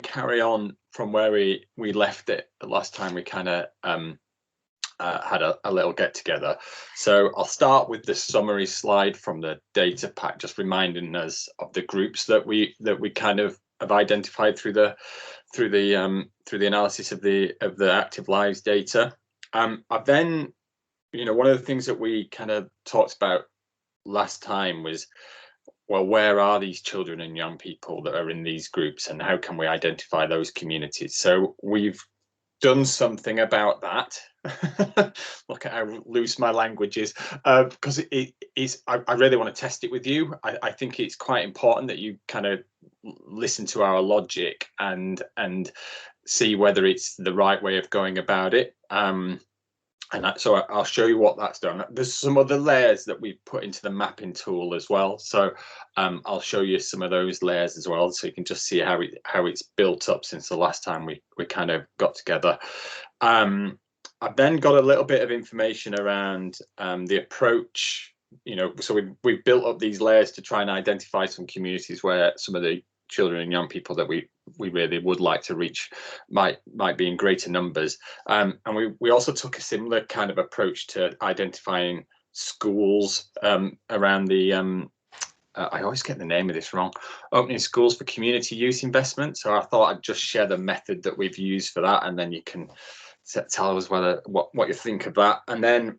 carry on from where we left it the last time we kind of had a little get together. So I'll start with the summary slide from the data pack, just reminding us of the groups that we kind of have identified through the analysis of the active lives data. I've then, one of the things that we kind of talked about last time was, well, where are these children and young people that are in these groups, and how can we identify those communities? So we've done something about that. Look at how loose my language is, because it is. I really want to test it with you. I think it's quite important that you kind of listen to our logic and see whether it's the right way of going about it. So I'll show you what that's done. There's some other layers that we've put into the mapping tool as well. So I'll show you some of those layers as well, so you can just see how it's built up since the last time we kind of got together. I've then got a little bit of information around the approach. So we've built up these layers to try and identify some communities where some of the children and young people that we really would like to reach might be in greater numbers, and we also took a similar kind of approach to identifying schools around the I always get the name of this wrong, opening schools for community use investment. So I thought I'd just share the method that we've used for that, and then you can tell us what you think of that. And then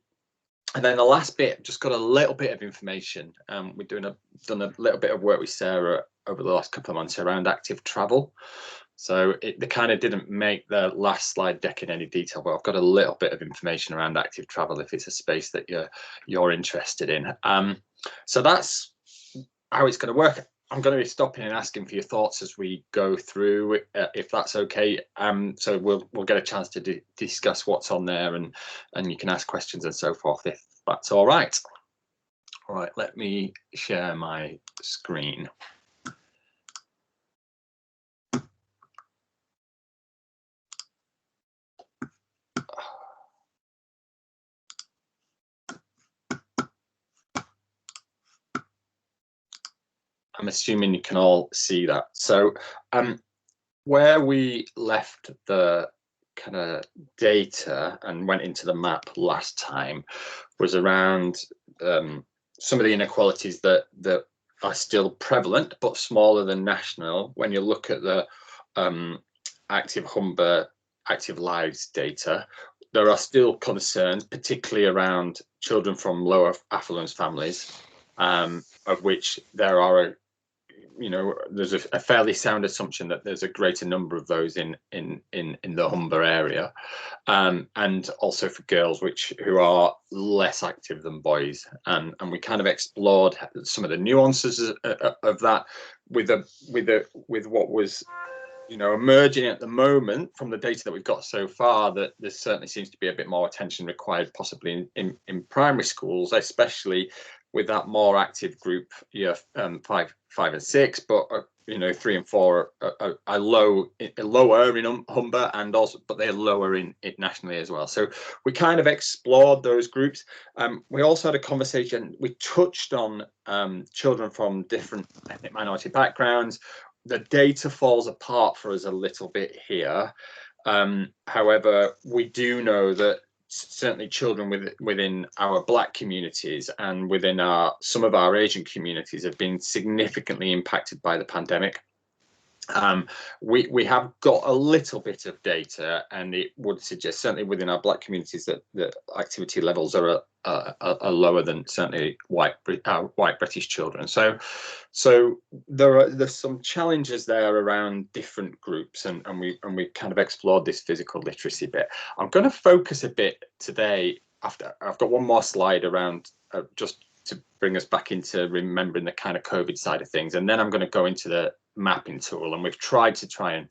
the last bit, just got a little bit of information. We've done a little bit of work with Sarah over the last couple of months around active travel. So they kind of didn't make the last slide deck in any detail, but I've got a little bit of information around active travel if it's a space that you're interested in. So that's how it's going to work. I'm going to be stopping and asking for your thoughts as we go through, if that's okay. So we'll get a chance to discuss what's on there, and you can ask questions and so forth if that's all right. All right, let me share my screen. I'm assuming you can all see that. So where we left the kind of data and went into the map last time was around some of the inequalities that are still prevalent but smaller than national. When you look at the active Humber active lives data, there are still concerns, particularly around children from lower affluence families, of which there are there's a fairly sound assumption that there's a greater number of those in the Humber area, and also for girls who are less active than boys, and we kind of explored some of the nuances of that with what was emerging at the moment from the data that we've got so far, that there certainly seems to be a bit more attention required, possibly in primary schools, especially with that more active group, year 5 and 6, but 3 and 4 are lower in Humber, and also, but they're lower in it nationally as well. So we kind of explored those groups. We also had a conversation. We touched on children from different ethnic minority backgrounds. The data falls apart for us a little bit here. However, we do know that certainly children within our Black communities and within some of our Asian communities have been significantly impacted by the pandemic. We have got a little bit of data, and it would suggest certainly within our Black communities that the activity levels are lower than certainly white British children. So there's some challenges there around different groups, and we kind of explored this physical literacy bit. I'm going to focus a bit today. After I've got one more slide around just to bring us back into remembering the kind of COVID side of things, and then I'm going to go into the mapping tool, and we've tried to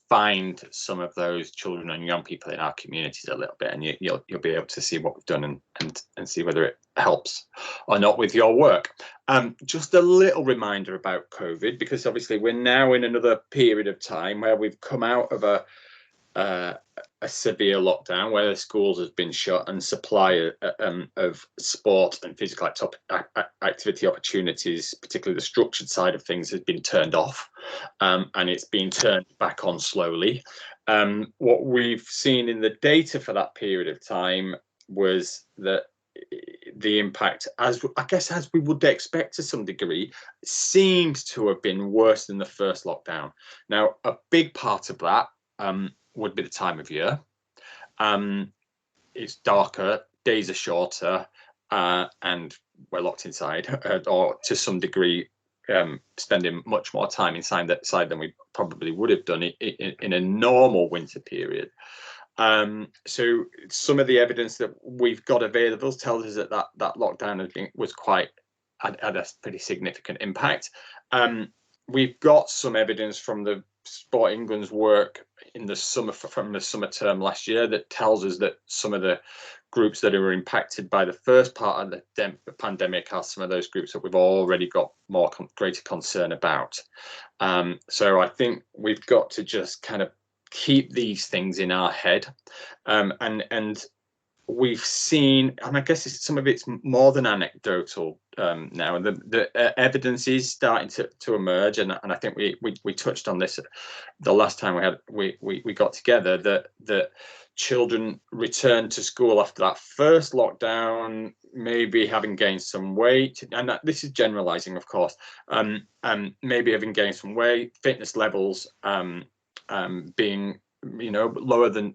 find some of those children and young people in our communities a little bit, and you'll be able to see what we've done and see whether it helps or not with your work. Just a little reminder about COVID, because obviously we're now in another period of time where we've come out of a severe lockdown where the schools have been shut and supply of sport and physical activity opportunities, particularly the structured side of things, has been turned off. and it's been turned back on slowly. What we've seen in the data for that period of time was that the impact, as I guess as we would expect to some degree, seems to have been worse than the first lockdown. Now, a big part of that would be the time of year. It's darker, days are shorter, and we're locked inside, or to some degree spending much more time inside than we probably would have done in a normal winter period. So some of the evidence that we've got available tells us that that lockdown had a pretty significant impact. We've got some evidence from the Sport England's work in the summer, from the summer term last year, that tells us that some of the groups that were impacted by the first part of the pandemic are some of those groups that we've already got greater concern about. So I think we've got to just kind of keep these things in our head, and we've seen, and I guess some of it's more than anecdotal now, and the evidence is starting to emerge, and I think we touched on this the last time we got together, that children returned to school after that first lockdown, maybe having gained some weight, and this is generalizing, of course, maybe having gained some weight, fitness levels being lower than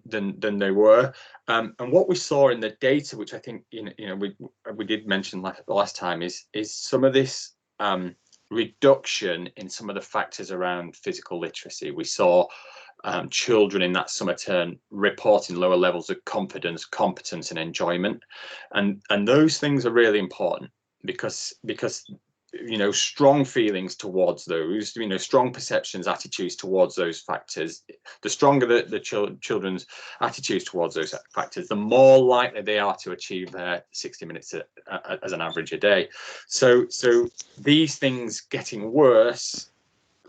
they were, and what we saw in the data, which I think we did mention last time, is some of this reduction in some of the factors around physical literacy. We saw children in that summer term reporting lower levels of confidence, competence, and enjoyment, and those things are really important because strong feelings towards those, strong perceptions, attitudes towards those factors, the stronger the children's attitudes towards those factors, the more likely they are to achieve their 60 minutes as an average a day. So these things getting worse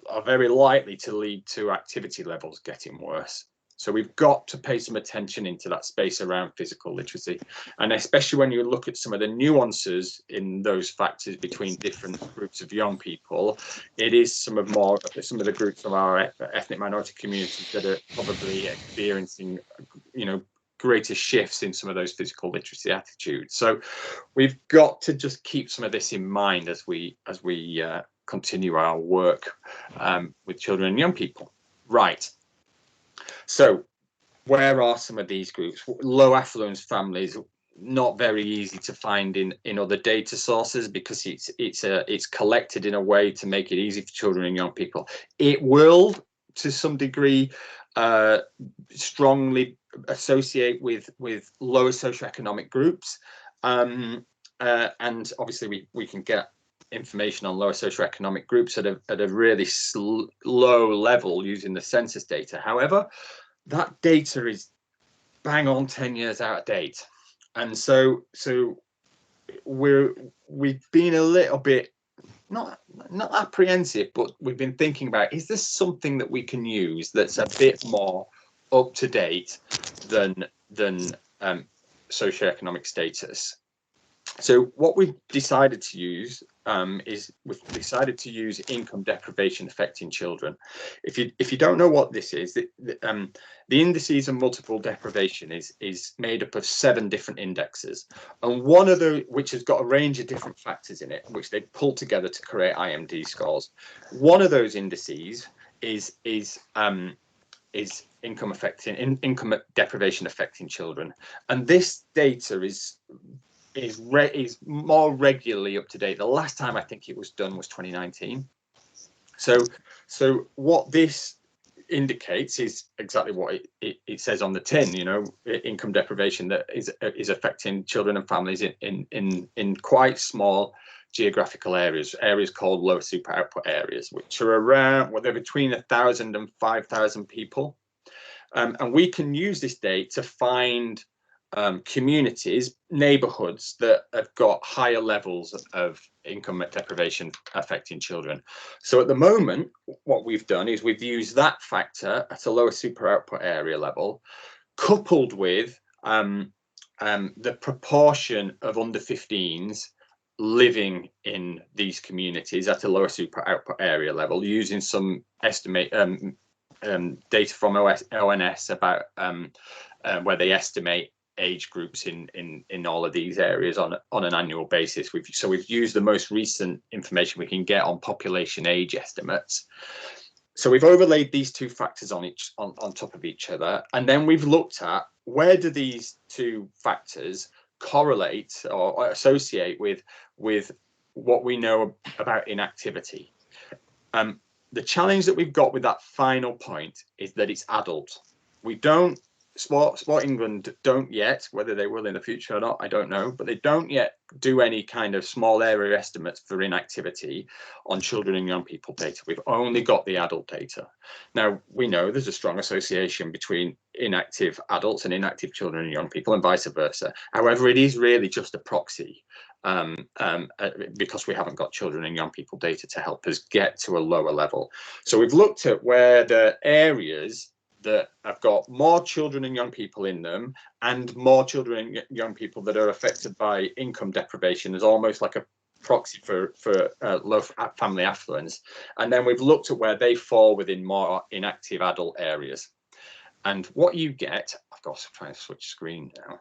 are very likely to lead to activity levels getting worse. So we've got to pay some attention into that space around physical literacy, and especially when you look at some of the nuances in those factors between different groups of young people, it is some of the groups of our ethnic minority communities that are probably experiencing, greater shifts in some of those physical literacy attitudes. So we've got to just keep some of this in mind as we continue our work with children and young people. Right. So where are some of these groups? Low affluence families, not very easy to find in other data sources because it's collected in a way to make it easy for children and young people. It will, to some degree, strongly associate with lower socioeconomic groups, and obviously we can get information on lower socioeconomic groups at a really low level using the census data. However, that data is bang on 10 years out of date, and so we've been a little bit not apprehensive, but we've been thinking about, is this something that we can use that's a bit more up to date than socioeconomic status? So what we've decided to use is income deprivation affecting children. If you don't know what this is, the indices of multiple deprivation is made up of 7 different indexes, and one of those, which has got a range of different factors in it, which they pull together to create IMD scores. One of those indices is income deprivation affecting children, and this data is more regularly up to date. The last time I think it was done was 2019. So what this indicates is exactly what it says on the tin. Income deprivation that is affecting children and families in quite small geographical areas called low super output areas, which are around, they're between 1,000 and 5,000 people, and we can use this data to find communities, neighborhoods that have got higher levels of income deprivation affecting children. So at the moment, what we've done is we've used that factor at a lower super output area level, coupled with the proportion of under 15s living in these communities at a lower super output area level, using some estimate data from ONS about where they estimate age groups in all of these areas on an annual basis. We've used the most recent information we can get on population age estimates. So we've overlaid these two factors on top of each other, and then we've looked at where do these two factors correlate or associate with what we know about inactivity. The challenge that we've got with that final point is that it's adult. We don't, Sport England don't yet, whether they will in the future or not, I don't know, but they don't yet do any kind of small area estimates for inactivity on children and young people data. We've only got the adult data. Now, we know there's a strong association between inactive adults and inactive children and young people and vice versa. However, it is really just a proxy because we haven't got children and young people data to help us get to a lower level. So we've looked at where the areas that have got more children and young people in them and more children and young people that are affected by income deprivation is almost like a proxy for low family affluence. And then we've looked at where they fall within more inactive adult areas. And what you get, I've got to try and switch screen now.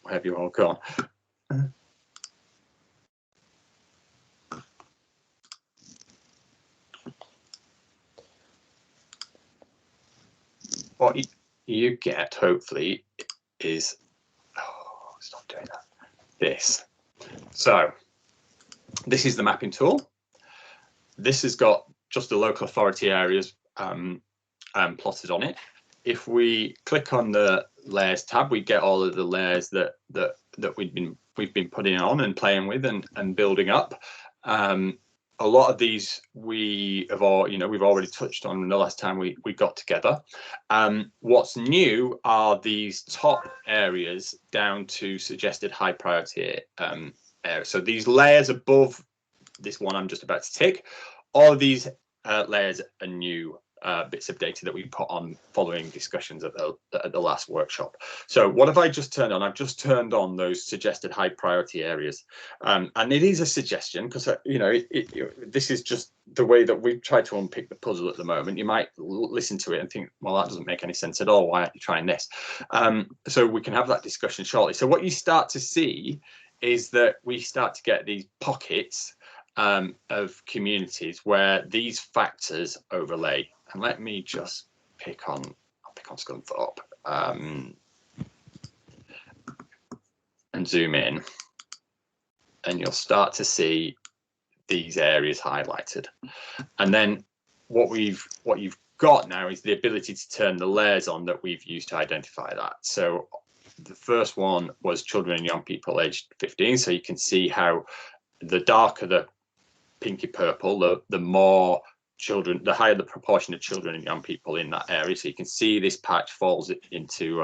Where have you all gone? What you get, hopefully, is, oh, stop doing that, this. So this is the mapping tool. This has got just the local authority areas plotted on it. If we click on the layers tab, we get all of the layers that we've been putting on and playing with and building up. A lot of these we've already touched on the last time we got together. What's new are these top areas down to suggested high priority areas. So these layers above this one I'm just about to tick, all of these layers are new bits of data that we put on following discussions at the last workshop. So what have I just turned on? I've just turned on those suggested high priority areas, and it is a suggestion because this is just the way that we've tried to unpick the puzzle at the moment. You might listen to it and think, well, that doesn't make any sense at all. Why aren't you trying this? So we can have that discussion shortly. So what you start to see is that we start to get these pockets of communities where these factors overlay. And let me just pick on Scunthorpe and zoom in, and you'll start to see these areas highlighted. And then what you've got now is the ability to turn the layers on that we've used to identify that. So the first one was children and young people aged 15. So you can see how the darker the pinky purple, the more children, the higher the proportion of children and young people in that area. So you can see this patch falls into,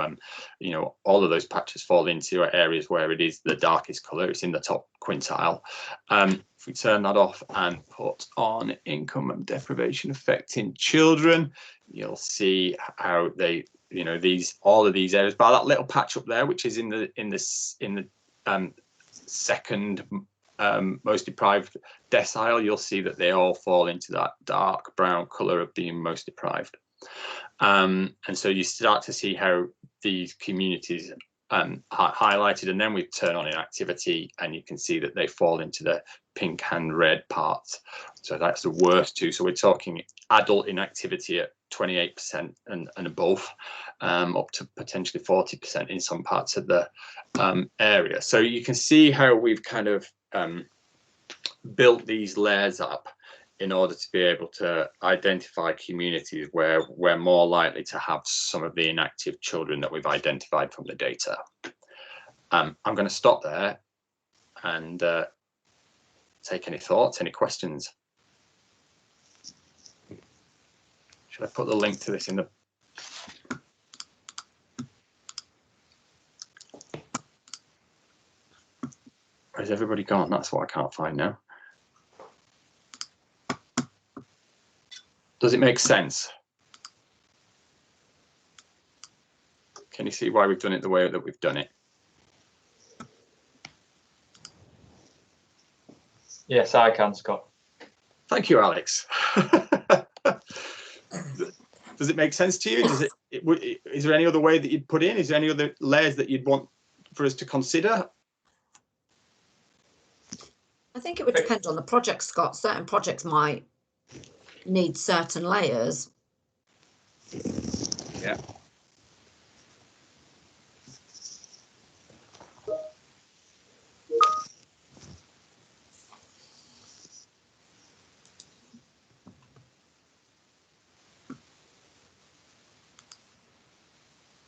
all of those patches fall into areas where it is the darkest colour. It's in the top quintile. If we turn that off and put on income and deprivation affecting children, you'll see how they, all of these areas, by that little patch up there, which is in the second most deprived decile, you'll see that they all fall into that dark brown color of being most deprived. And so you start to see how these communities are highlighted, and then we turn on inactivity and you can see that they fall into the pink and red parts. So that's the worst too. So we're talking adult inactivity at 28% and above, up to potentially 40% in some parts of the area. So you can see how we've kind of built these layers up in order to be able to identify communities where we're more likely to have some of the inactive children that we've identified from the data. I'm going to stop there and take any thoughts, any questions. Should I put the link to this in the... Where's everybody gone? That's what I can't find now. Does it make sense? Can you see why we've done it the way that we've done it? Yes, I can, Scott. Thank you, Alex. Does it make sense to you? Is there any other way that you'd put in? Is there any other layers that you'd want for us to consider? I think it would depend on the project, Scott. Certain projects might need certain layers. Yeah.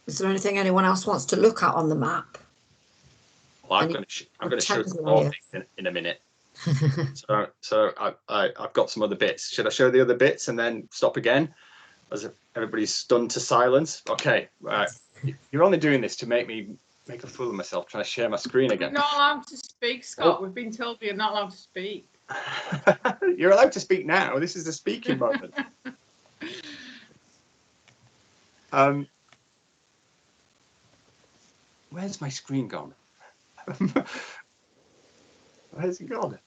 Is there anything anyone else wants to look at on the map? Well, I'm going to show some more things in a minute. so I've got some other bits. Should I show the other bits and then stop again, as if everybody's stunned to silence? Okay, right. You're only doing this to make me make a fool of myself, trying to share my screen again. You're not allowed to speak, Scott. We've been told you're not allowed to speak. You're allowed to speak now. This is the speaking moment. Where's my screen gone? Where's it gone?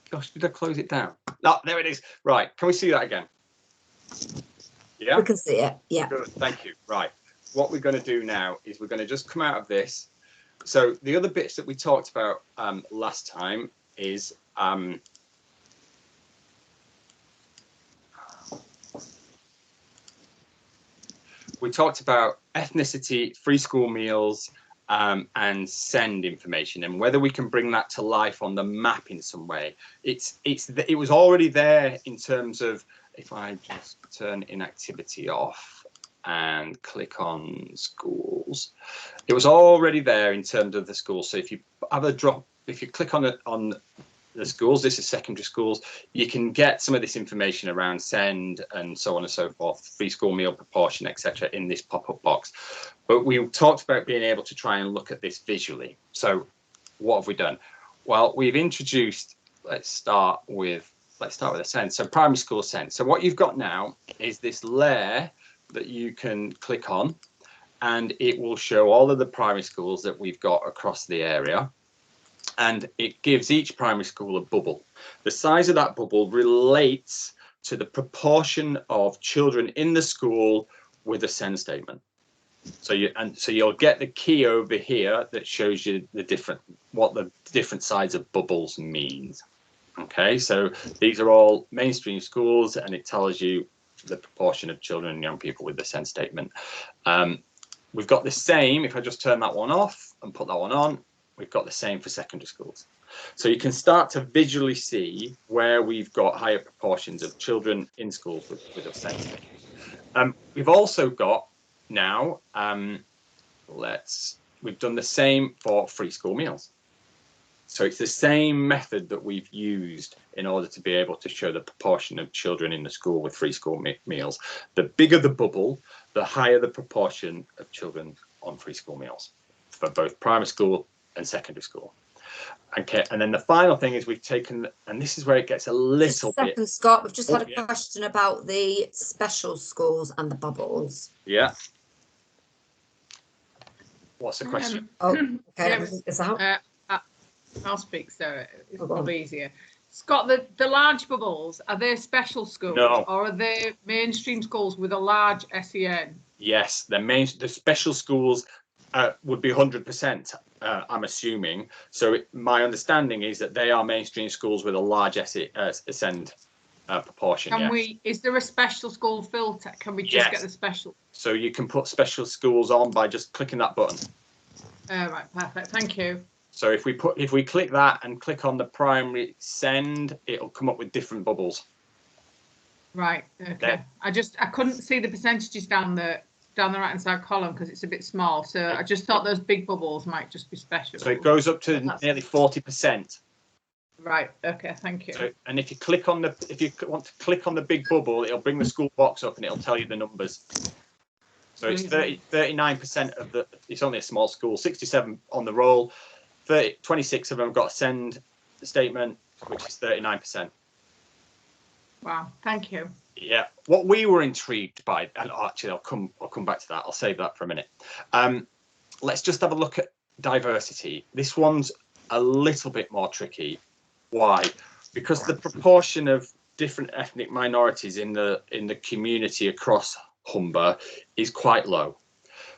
Gosh, did I close it down? No, there it is. Right, can we see that again? Yeah? We can see it, yeah. Good, thank you. Right, what we're going to do now is we're going to just come out of this. So the other bits that we talked about last time is we talked about ethnicity, free school meals, and send information, and whether we can bring that to life on the map in some way. It was already there in terms of, if I just turn inactivity off and click on schools, it was already there in terms of the schools. So if you have a drop, if you click on it on the schools, this is secondary schools, you can get some of this information around send and so on and so forth, free school meal proportion, etc., in this pop-up box. But we talked about being able to try and look at this visually. So what have we done? Well, we've introduced, let's start with a send. So primary school send. So what you've got now is this layer that you can click on, and it will show all of the primary schools that we've got across the area. And it gives each primary school a bubble. The size of that bubble relates to the proportion of children in the school with a send statement. So you'll get the key over here that shows you what the different sides of bubbles means. Okay, so these are all mainstream schools, and it tells you the proportion of children and young people with the send statement. We've got the same, if I just turn that one off and put that one on, we've got the same for secondary schools. So you can start to visually see where we've got higher proportions of children in schools with a send statement. We've also got now, we've done the same for free school meals. So it's the same method that we've used in order to be able to show the proportion of children in the school with free school meals. The bigger the bubble, the higher the proportion of children on free school meals for both primary school and secondary school. Okay, and then the final thing is we've taken, and this is where it gets a little bit. Scott, we've just had a question about the special schools and the bubbles. Yeah. What's the question? Okay, let me think this out. I'll speak, Sarah. It's probably easier. Scott, the large bubbles, are they special schools? No. Or are they mainstream schools with a large SEN? Yes, the special schools would be 100%, I'm assuming. So my understanding is that they are mainstream schools with a large SEND proportion. Is there a special school filter? Can we just get the special? So you can put special schools on by just clicking that button. Right, perfect. Thank you. So if we click that and click on the primary send, it'll come up with different bubbles. Right. Okay. I couldn't see the percentages down the right hand side column because it's a bit small. So I just thought those big bubbles might just be special. So it goes up to nearly 40%. Right. Okay. Thank you. So, and if you want to click on the big bubble, it'll bring the school box up and it'll tell you the numbers. So it's 39% of the. It's only a small school. 67 on the roll. 26 of them have got a send statement, which is 39%. Wow, thank you. Yeah, what we were intrigued by, and actually I'll come back to that. I'll save that for a minute. Let's just have a look at diversity. This one's a little bit more tricky. Why? Because the proportion of different ethnic minorities in the community across Humber is quite low.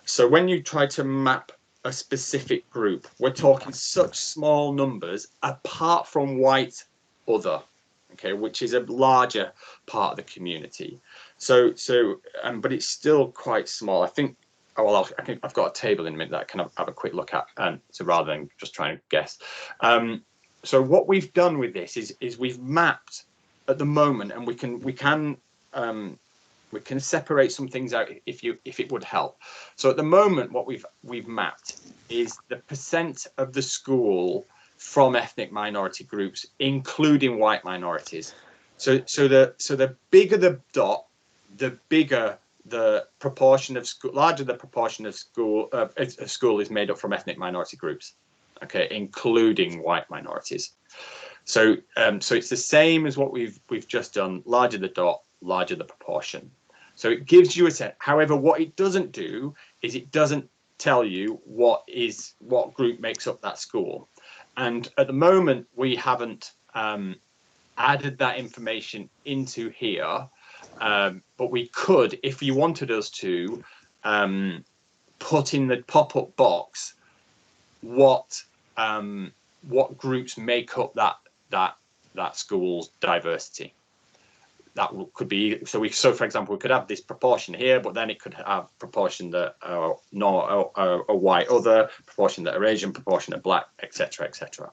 So when you try to map a specific group, we're talking such small numbers, apart from white other, okay, which is a larger part of the community. But it's still quite small. I think, I've got a table in a minute that I can have a quick look at, so rather than just trying to guess. So what we've done with this is we've mapped at the moment, and we can separate some things out if it would help. So at the moment, what we've mapped is the percent of the school from ethnic minority groups, including white minorities. So the bigger the dot, the bigger the proportion of school, larger the proportion of school a school is made up from ethnic minority groups, okay, including white minorities. So it's the same as what we've just done. Larger the dot, larger the proportion. So it gives you a sense. However, what it doesn't do is it doesn't tell you what group makes up that school. And at the moment, we haven't added that information into here, but we could, if you wanted us to, put in the pop-up box what groups make up that school's diversity. That could be, so for example, we could have this proportion here, but then it could have proportion that are a white other, proportion that are Asian, proportion of black, etc., etc.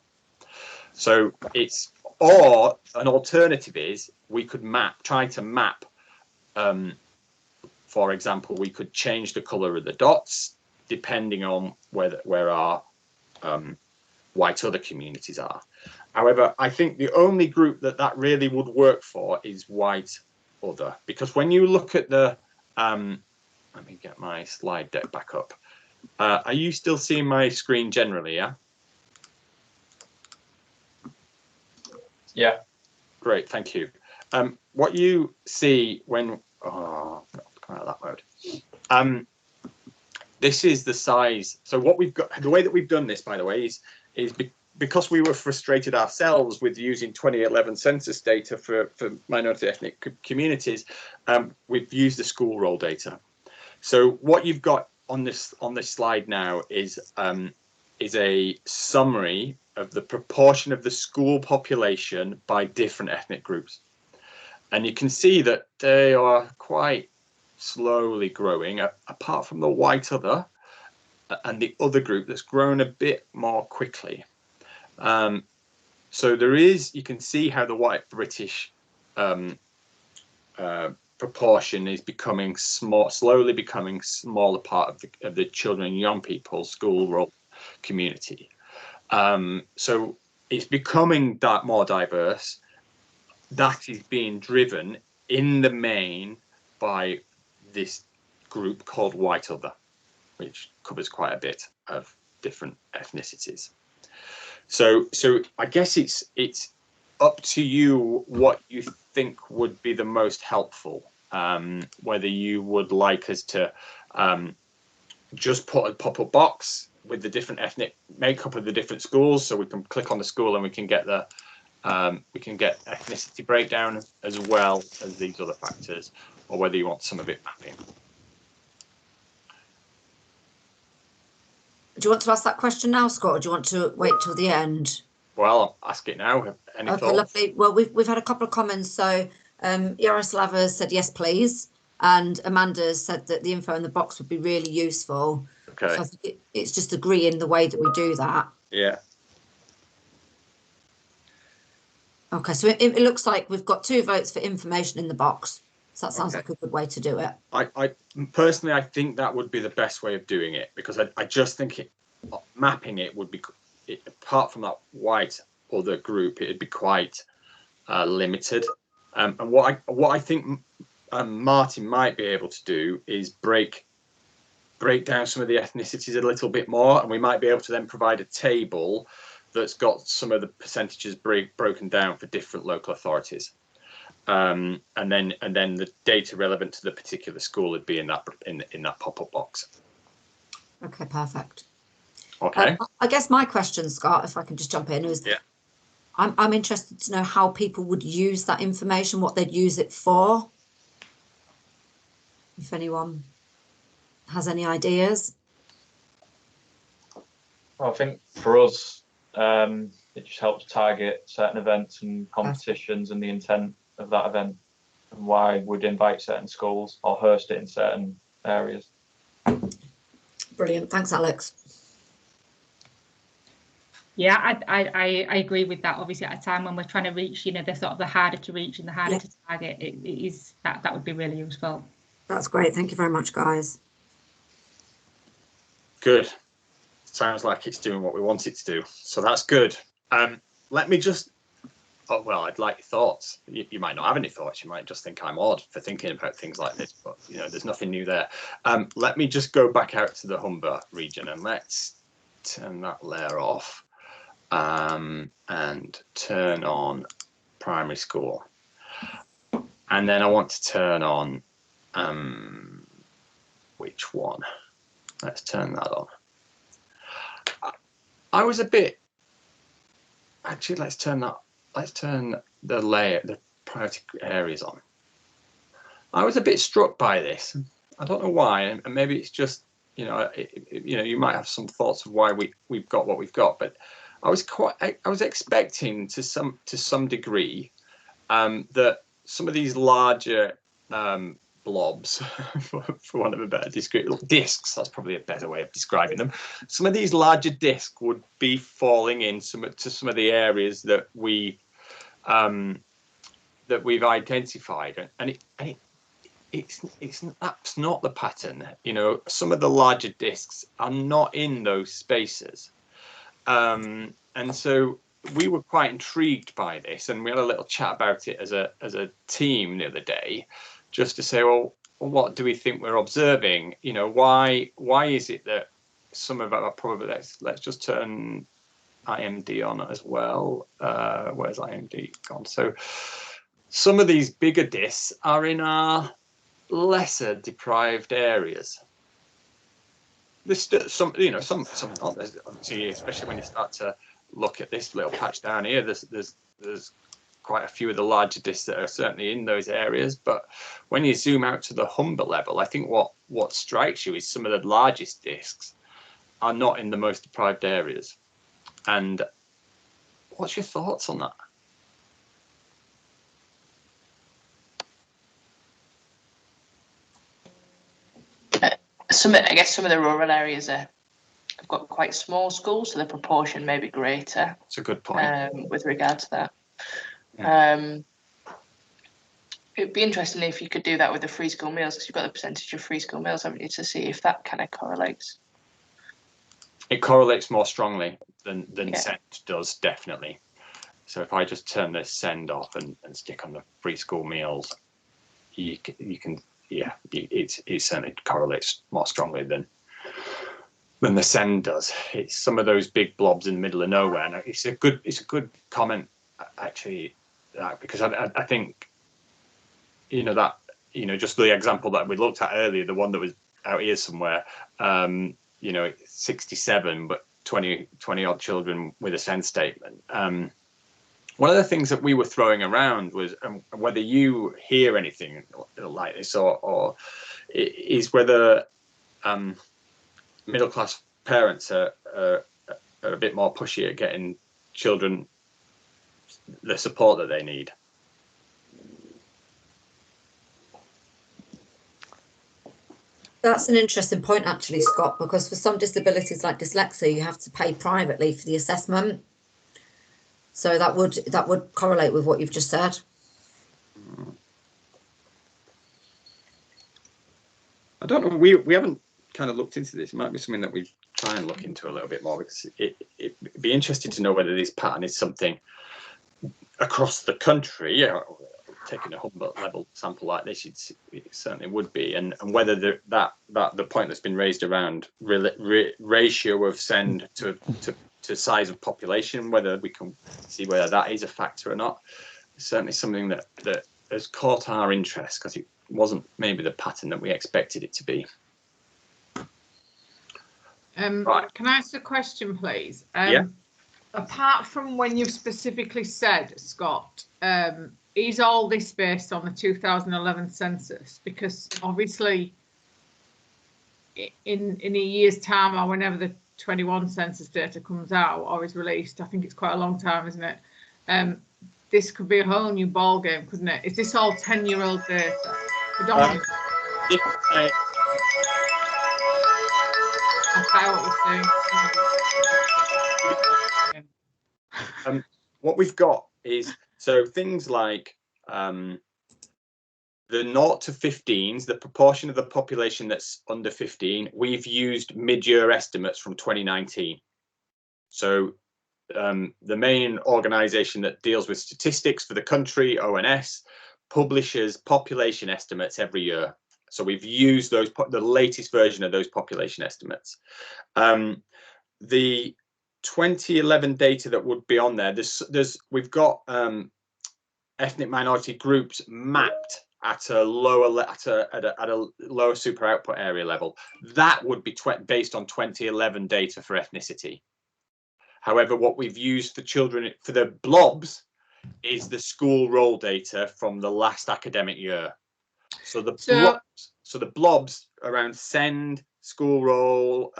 So it's, or an alternative is we could try to map, for example, we could change the color of the dots depending on where our white other communities are. However, I think the only group that really would work for is white other, because when you look at the, let me get my slide deck back up. Are you still seeing my screen generally? Yeah. Yeah. Great, thank you. What you see when, come out of that mode. This is the size. So what we've got, the way that we've done this, by the way, is because we were frustrated ourselves with using 2011 census data for minority ethnic communities, we've used the school roll data. So what you've got on this slide now is a summary of the proportion of the school population by different ethnic groups, and you can see that they are quite slowly growing, apart from the white other and the other group that's grown a bit more quickly. So there is, you can see how the white British proportion is becoming slowly becoming smaller part of the children and young people school roll community. So it's becoming more diverse. That is being driven in the main by this group called white other, which covers quite a bit of different ethnicities. So I guess it's up to you what you think would be the most helpful, whether you would like us to just put a pop-up box with the different ethnic makeup of the different schools, so we can click on the school and we can get the ethnicity breakdown as well as these other factors, or whether you want some of it mapping. Do you want to ask that question now, Scott, or do you want to wait till the end? Well, I'll ask it now. Any Okay, thoughts? lovely. Well, we've had a couple of comments. So Yaroslava said yes, please, and Amanda said that the info in the box would be really useful. Okay. So I think it's just agreeing the way that we do that. Yeah. Okay, so it looks like we've got 2 votes for information in the box. So that sounds Okay. like a good way to do it. I personally, I think that would be the best way of doing it, because I just think mapping it would be, apart from that white other group, it'd be quite limited. And what I think Martin might be able to do is break down some of the ethnicities a little bit more, and we might be able to then provide a table that's got some of the percentages broken down for different local authorities. And then the data relevant to the particular school would be in that pop-up box. Okay, perfect. Okay. I guess my question, Scott, if I can just jump in, is I'm interested to know how people would use that information, what they'd use it for. If anyone has any ideas. Well, I think for us, it just helps target certain events and competitions and the intent of that event and why we'd invite certain schools or host it in certain areas. Brilliant. Thanks, Alex. Yeah, I agree with that. Obviously, at a time when we're trying to reach, the sort of the harder to reach and the harder to target, it is that would be really useful. That's great. Thank you very much, guys. Good. Sounds like it's doing what we want it to do. So that's good. Let me just, I'd like your thoughts. You might not have any thoughts. You might just think I'm odd for thinking about things like this, but there's nothing new there. Let me just go back out to the Humber region and let's turn that layer off and turn on primary school. And then I want to turn on, which one? Let's turn that on. I was a bit, actually, let's turn the layer, the priority areas on. I was a bit struck by this. I don't know why, and maybe it's just, you might have some thoughts of why we've got what we've got, but I was expecting to some degree that some of these larger blobs, for want of a better description, discs, that's probably a better way of describing them. Some of these larger discs would be falling in to some of the areas that we've identified, and that's not the pattern. Some of the larger discs are not in those spaces, and so we were quite intrigued by this, and we had a little chat about it as a team the other day, just to say, well, what do we think we're observing? Why is it that some of our probably let's just turn IMD on as well. Where's IMD gone? So some of these bigger discs are in our lesser deprived areas. There's still some not. Obviously, especially when you start to look at this little patch down here, there's quite a few of the larger discs that are certainly in those areas, but when you zoom out to the Humber level, I think what strikes you is some of the largest discs are not in the most deprived areas. And what's your thoughts on that? I guess some of the rural areas have got quite small schools, so the proportion may be greater. That's a good point. With regard to that. Yeah. It'd be interesting if you could do that with the free school meals, because you've got the percentage of free school meals, haven't you, to see if that kind of correlates. It correlates more strongly than send does, definitely. So if I just turn the send off and stick on the free school meals, you can it certainly correlates more strongly than the send does. It's some of those big blobs in the middle of nowhere, and it's a good comment actually, because I think just the example that we looked at earlier, the one that was out here somewhere, 67 but 20 odd children with a send statement. One of the things that we were throwing around was whether you hear anything like this, or is whether middle class parents are a bit more pushy at getting children the support that they need. That's an interesting point, actually, Scott, because for some disabilities like dyslexia, you have to pay privately for the assessment. So that would correlate with what you've just said. I don't know. We haven't kind of looked into this. It might be something that we try and look into a little bit more, because it'd be interesting to know whether this pattern is something across the country. Taking a Humber level sample like this, it certainly would be, and whether the point that's been raised around ratio of send to size of population, whether we can see whether that is a factor or not. It's certainly something that has caught our interest, because it wasn't maybe the pattern that we expected it to be. Right. Can I ask a question, please? Yeah. Apart from when you've specifically said, Scott, is all this based on the 2011 census? Because obviously, in a year's time or whenever the 21 census data comes out or is released, I think it's quite a long time, isn't it? This could be a whole new ball game, couldn't it? Is this all 10-year-old data? Predominantly. What we've got is so things like the 0 to 15s, the proportion of the population that's under 15. We've used mid-year estimates from 2019. So the main organisation that deals with statistics for the country, ONS, publishes population estimates every year. So we've used those, the latest version of those population estimates. The 2011 data that would be on there, we've got ethnic minority groups mapped at a lower at a lower super output area level. That would be based on 2011 data for ethnicity. However, what we've used for children for the blobs is the school roll data from the last academic year. So the blobs around SEND, school roll,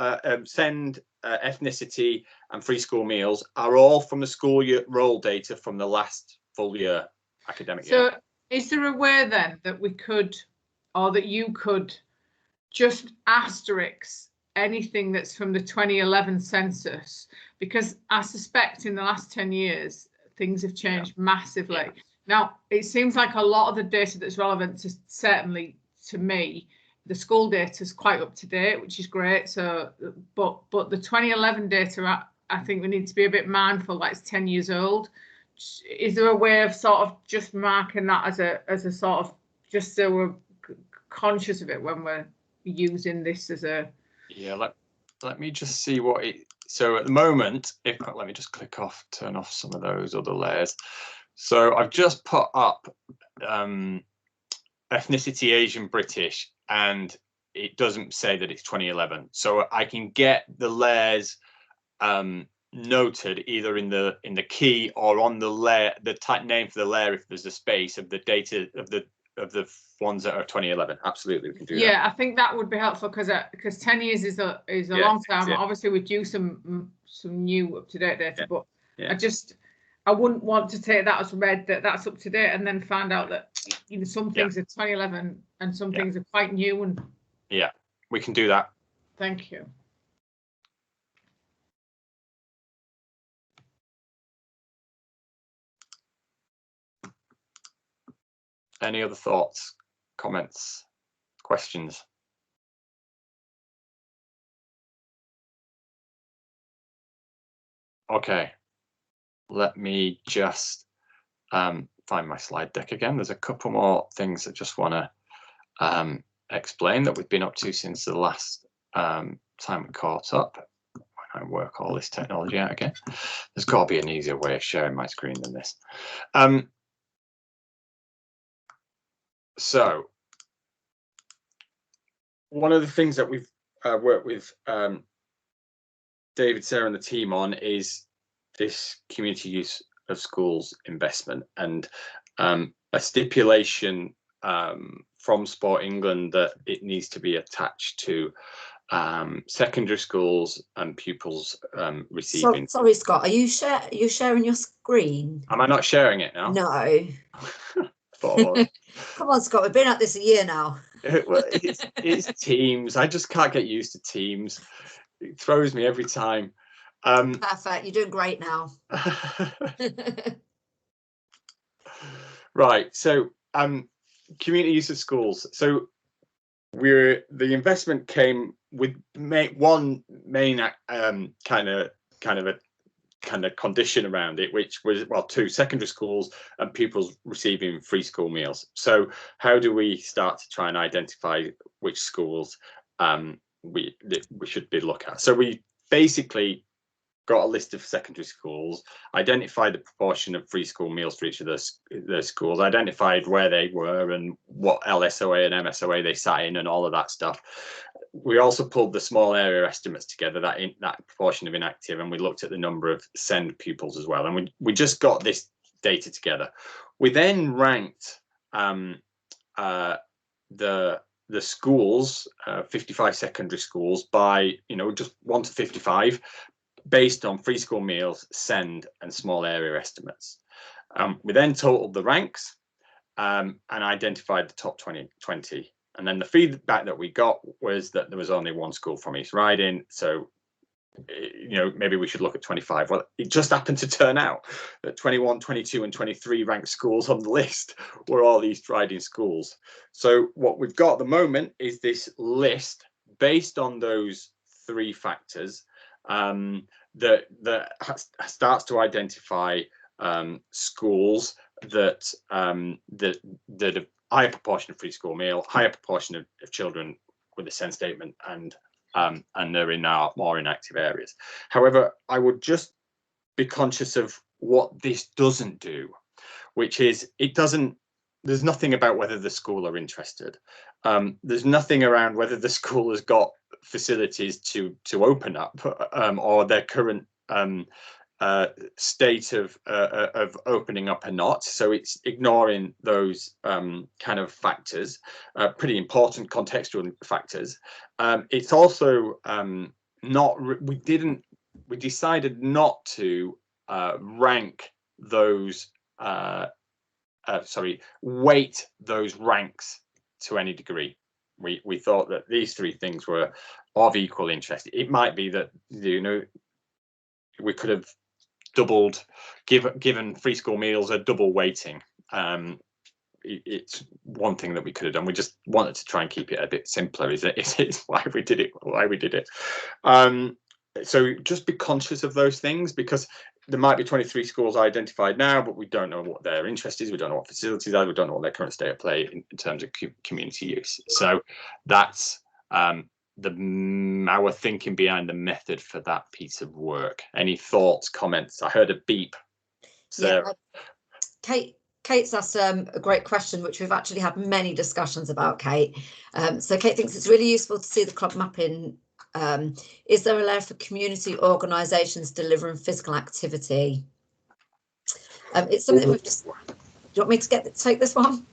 SEND, ethnicity, and free school meals are all from the school year roll data from the last full year academic year. So is there a way then that we could, or that you could, just asterisk anything that's from the 2011 census? Because I suspect in the last 10 years, things have changed massively. Yeah. Now, it seems like a lot of the data that's relevant to, certainly to me, the school data is quite up to date, which is great. So, but the 2011 data, I think we need to be a bit mindful that it's 10 years old. Is there a way of sort of just marking that as a sort of, just so we're conscious of it when we're using this as a... Yeah, let me just see what it... So at the moment, let me just turn off some of those other layers. So I've just put up ethnicity Asian British, and it doesn't say that it's 2011. So I can get the layers noted either in the key or on the layer, the type name for the layer if there's a space of the data of the ones that are 2011. Absolutely, we can do that. Yeah, I think that would be helpful because 10 years is a long time. Yeah. Obviously, we do some new up to date data, but I wouldn't want to take that as read that that's up to date and then find out that some things are 2011 and some things are quite new. And yeah, we can do that. Thank you. Any other thoughts, comments, questions? Okay, let me just find my slide deck again. There's a couple more things I just want to explain that we've been up to since the last time we caught up. When I work all this technology out again, there's got to be an easier way of sharing my screen than this. So one of the things that we've worked with David, Sarah and the team on is this community use of schools investment, and a stipulation from Sport England that it needs to be attached to secondary schools and pupils receiving. Sorry, Scott, are you sharing your screen? Am I not sharing it now? No. Come on, Scott, we've been at this a year now. Well, it's Teams. I just can't get used to Teams. It throws me every time. Perfect, you're doing great now. Right, so community use of schools. So the investment came with one main kind of condition around it, which was, well, 2 secondary schools and pupils receiving free school meals. So how do we start to try and identify which schools we should be looking at? So we basically got a list of secondary schools, identified the proportion of free school meals for each of the schools, identified where they were and what LSOA and MSOA they sat in and all of that stuff. We also pulled the small area estimates together, that proportion of inactive, and we looked at the number of SEND pupils as well. And we just got this data together. We then ranked the schools, 55 secondary schools, by just 1 to 55, based on free school meals, SEND, and small area estimates. We then totaled the ranks and identified the top 20. And then the feedback that we got was that there was only one school from East Riding, so maybe we should look at 25. Well, it just happened to turn out that 21, 22, and 23 ranked schools on the list were all East Riding schools. So what we've got at the moment is this list based on those 3 factors that starts to identify schools that have higher proportion of free school meal, higher proportion of children with a SEND statement, and they're in our more inactive areas. However, I would just be conscious of what this doesn't do, which is there's nothing about whether the school are interested. There's nothing around whether the school has got facilities to open up or their current state of opening up or not. So it's ignoring those kind of factors, pretty important contextual factors. It's also we decided not to rank those weight those ranks to any degree. We thought that these 3 things were of equal interest. It might be that we could have given free school meals a double weighting. It's one thing that we could have done. We just wanted to try and keep it a bit simpler. Is why we did it. So just be conscious of those things, because there might be 23 schools identified now, but we don't know what their interest is. We don't know what facilities are. We don't know what their current state of play in terms of community use. So that's our thinking behind the method for that piece of work. Any thoughts, comments? I heard a beep. Sarah. Yeah, Kate's asked a great question, which we've actually had many discussions about, Kate. So Kate thinks it's really useful to see the club mapping. Is there a layer for community organisations delivering physical activity? It's something we've just. Do you want me to take this one?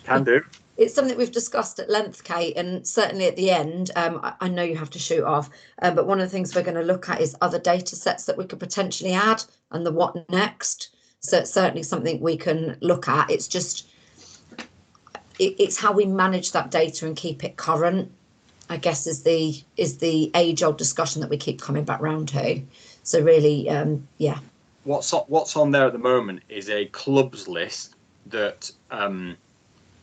Can do. It's something we've discussed at length, Kate, and certainly at the end, I know you have to shoot off, but one of the things we're going to look at is other data sets that we could potentially add and the what next. So it's certainly something we can look at. It's just, it's how we manage that data and keep it current, I guess, is the age-old discussion that we keep coming back round to. So really, yeah. What's on there at the moment is a clubs list that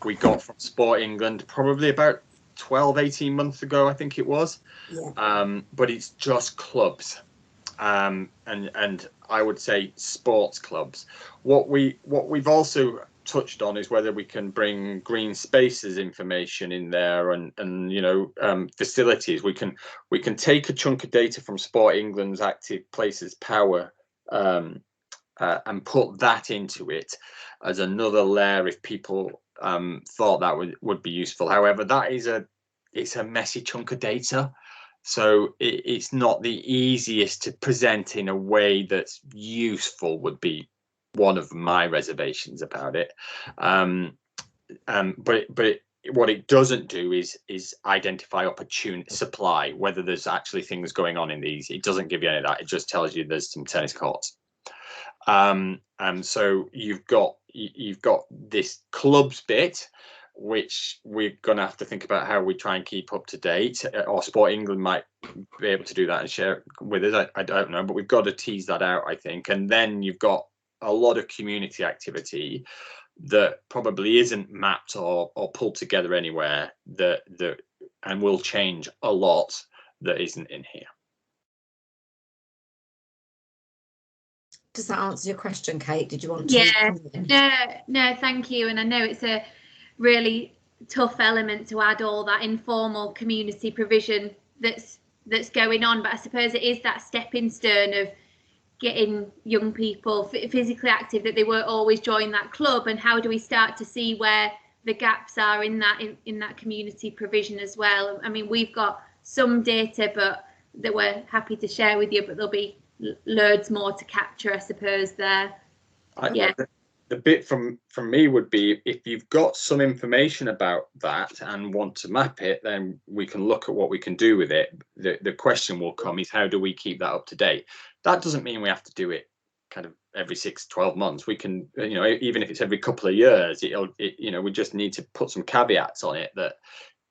we got from Sport England probably about 12-18 months ago, I think it was. Yeah. But it's just clubs, and I would say sports clubs. What we've also touched on is whether we can bring green spaces information in there and facilities. We can take a chunk of data from Sport England's Active Places Power and put that into it as another layer if people thought that would be useful. However, it's a messy chunk of data, so it's not the easiest to present in a way that's useful, would be one of my reservations about it. But what it doesn't do is identify opportunity supply, whether there's actually things going on in these. It doesn't give you any of that. It just tells you there's some tennis courts. And so you've got this clubs bit, which we're going to have to think about how we try and keep up to date, or Sport England might be able to do that and share it with us. I don't know, but we've got to tease that out, I think. And then you've got a lot of community activity that probably isn't mapped or pulled together anywhere and will change a lot that isn't in here. Does that answer your question, Kate? Did you want to? Yeah, no, thank you. And I know it's a really tough element to add all that informal community provision that's going on, but I suppose it is that stepping stone of getting young people physically active, that they won't always join that club, and how do we start to see where the gaps are in that community provision as well? I mean, we've got some data but that we're happy to share with you, but there'll be loads more to capture, I suppose, there. Yeah. The bit from me would be, if you've got some information about that and want to map it, then we can look at what we can do with it. The question will come is, how do we keep that up to date? That doesn't mean we have to do it kind of every 6-12 months. We can, you know, even if it's every couple of years, you know, we just need to put some caveats on it that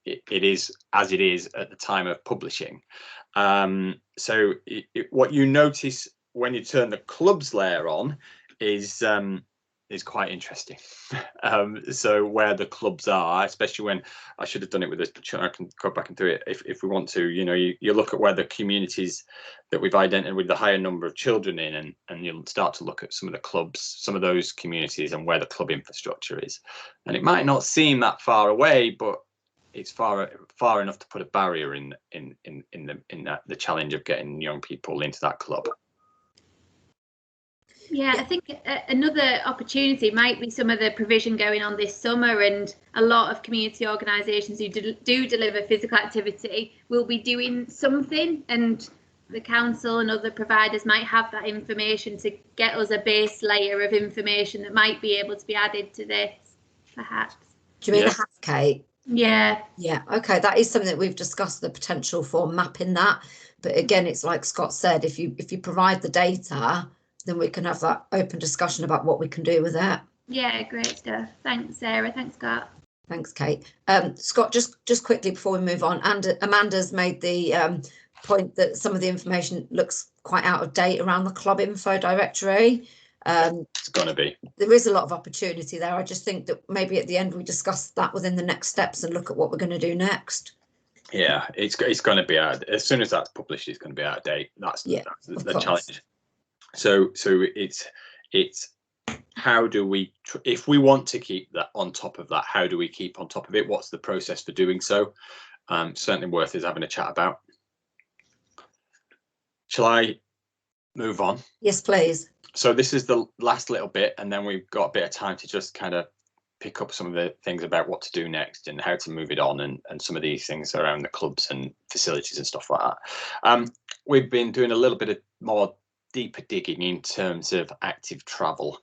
it is as it is at the time of publishing. So what you notice when you turn the clubs layer on is quite interesting. So where the clubs are, especially when I should have done it with this, I can go back and do it if we want to. You know, you look at where the communities that we've identified with the higher number of children in, and you'll start to look at some of the clubs, some of those communities, and where the club infrastructure is. And it might not seem that far away, but it's far enough to put a barrier in the challenge of getting young people into that club. Yeah, I think another opportunity might be some of the provision going on this summer, and a lot of community organisations who do deliver physical activity will be doing something, and the council and other providers might have that information to get us a base layer of information that might be able to be added to this, perhaps. Do you mean the HAF, Kate? Yeah. Yeah, okay, that is something that we've discussed, the potential for mapping that. But again, it's like Scott said, if you provide the data, then we can have that open discussion about what we can do with it. Yeah, great stuff. Thanks, Sarah. Thanks, Scott. Thanks, Kate. Scott, just quickly before we move on, and Amanda's made the point that some of the information looks quite out of date around the club info directory. It's going to be. There is a lot of opportunity there. I just think that maybe at the end we discuss that within the next steps and look at what we're going to do next. Yeah, it's going to be out. As soon as that's published, it's going to be out of date. That's the challenge. So it's how do we, if we want to keep that on top of that, how do we keep on top of it? What's the process for doing so? Certainly worth us having a chat about. Shall I move on? Yes, please. So this is the last little bit, and then we've got a bit of time to just kind of pick up some of the things about what to do next and how to move it on, and some of these things around the clubs and facilities and stuff like that. We've been doing a little bit of more deeper digging in terms of active travel.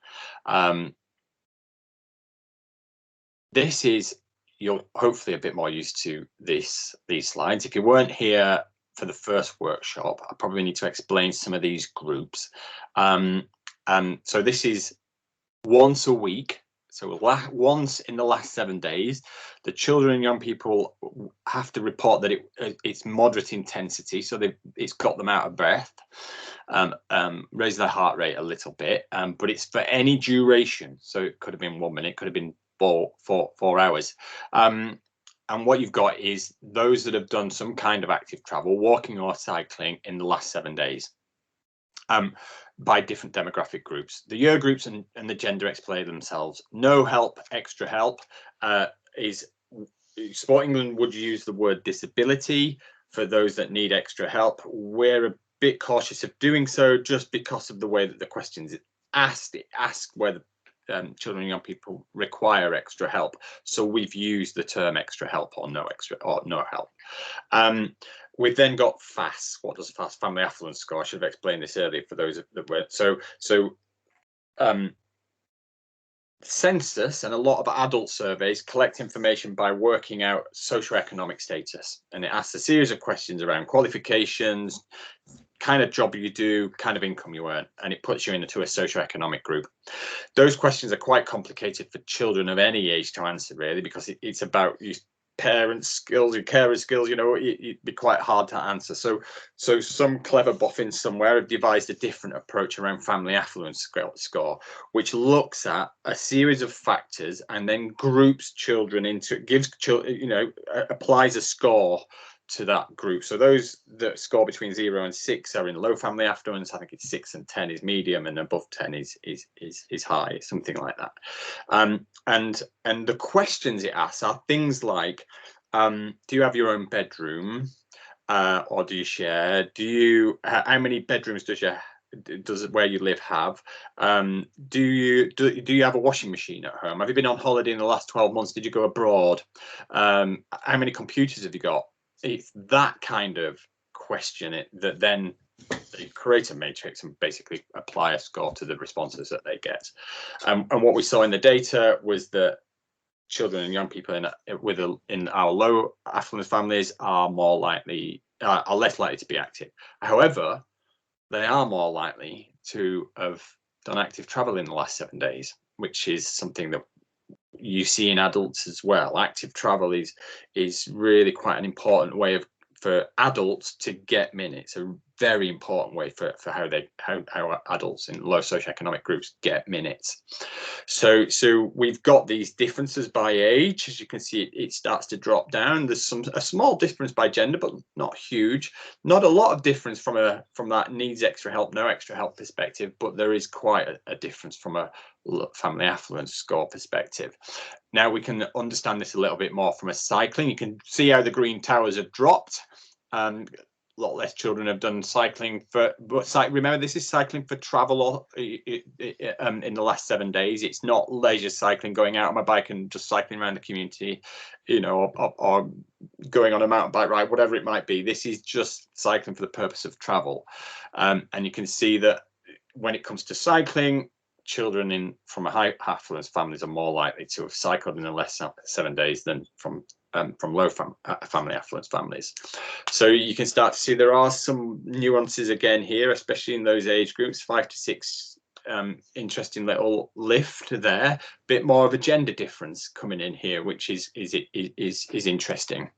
This is, you're hopefully a bit more used to these slides. If you weren't here for the first workshop, I probably need to explain some of these groups. So this is once a week. So once in the last 7 days, the children and young people have to report that it's moderate intensity, so it's got them out of breath, raise their heart rate a little bit, but it's for any duration. So it could have been 1 minute, could have been four hours. And what you've got is those that have done some kind of active travel, walking or cycling, in the last 7 days. By different demographic groups. The year groups and the gender explain themselves. No help, extra help is Sport England would use the word disability for those that need extra help. We're a bit cautious of doing so just because of the way that the questions asked. It asks whether children and young people require extra help. So we've used the term extra help or no help. We've then got FAS. What does FAS? Family Affluence Score. I should have explained this earlier for those that were census and a lot of adult surveys collect information by working out socioeconomic status, and it asks a series of questions around qualifications, kind of job you do, kind of income you earn, and it puts you into a socioeconomic group. Those questions are quite complicated for children of any age to answer, really, because it's about your parents' skills, your carers' skills. You know, it'd be quite hard to answer. So some clever boffins somewhere have devised a different approach around family affluence score, which looks at a series of factors and then groups children into, gives children, you know, applies a score to that group. So those that score between 0 and 6 are in low family affluence. I think it's 6 and 10 is medium, and above 10 is high, something like that. And the questions it asks are things like, do you have your own bedroom, or do you share? How many bedrooms does your does where you live have? Do you have a washing machine at home? Have you been on holiday in the last 12 months? Did you go abroad? How many computers have you got? It's that kind of question that then they create a matrix and basically apply a score to the responses that they get. And what we saw in the data was that children and young people in our low affluent families are less likely to be active. However, they are more likely to have done active travel in the last 7 days, which is something that you see in adults as well. Active travel is really quite an important way for adults to get minutes, a very important way for how adults in low socioeconomic groups get minutes. So we've got these differences by age. As you can see, it starts to drop down. There's a small difference by gender, but not huge. Not a lot of difference from that needs extra help, no extra help perspective, but there is quite a difference from a family affluence score perspective. Now we can understand this a little bit more from a cycling. You can see how the green towers have dropped. A lot less children have done cycling remember, this is cycling for travel in the last 7 days. It's not leisure cycling, going out on my bike and just cycling around the community, or going on a mountain bike ride, whatever it might be. This is just cycling for the purpose of travel. And you can see that when it comes to cycling, children from a high affluence families are more likely to have cycled in the last 7 days than from low family affluence families. So you can start to see there are some nuances again here, especially in those age groups, 5 to 6. Interesting little lift there. Bit more of a gender difference coming in here, which is interesting.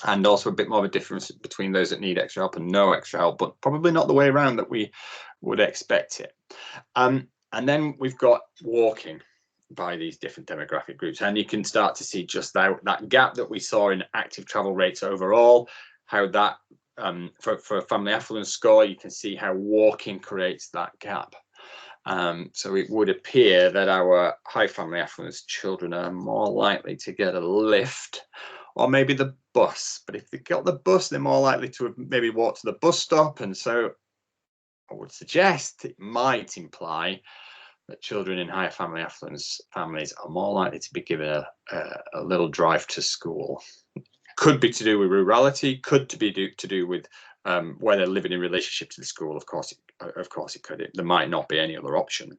And also a bit more of a difference between those that need extra help and no extra help, but probably not the way around that we would expect it. And then we've got walking by these different demographic groups, and you can start to see just that gap that we saw in active travel rates overall, how that for a family affluence score, you can see how walking creates that gap. So it would appear that our high family affluence children are more likely to get a lift or maybe the bus, but if they got the bus, they're more likely to have maybe walked to the bus stop. And so I would suggest it might imply that children in higher family affluence families are more likely to be given a little drive to school. Could be to do with rurality, could be to do with where they're living in relationship to the school. Of course it could. There might not be any other option.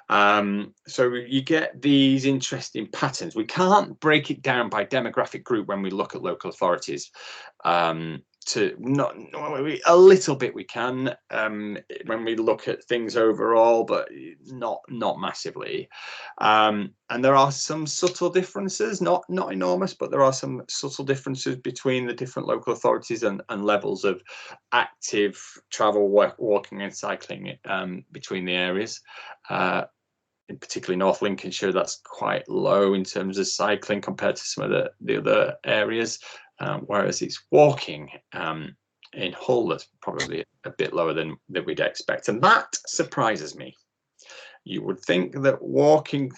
So you get these interesting patterns. We can't break it down by demographic group when we look at local authorities. A little bit we can when we look at things overall, but not massively. And there are some subtle differences, not enormous, but there are some subtle differences between the different local authorities and levels of active travel, walking and cycling between the areas. In particularly North Lincolnshire, that's quite low in terms of cycling compared to some of the other areas. Whereas it's walking in Hull that's probably a bit lower than we'd expect. And that surprises me. You would think that walking,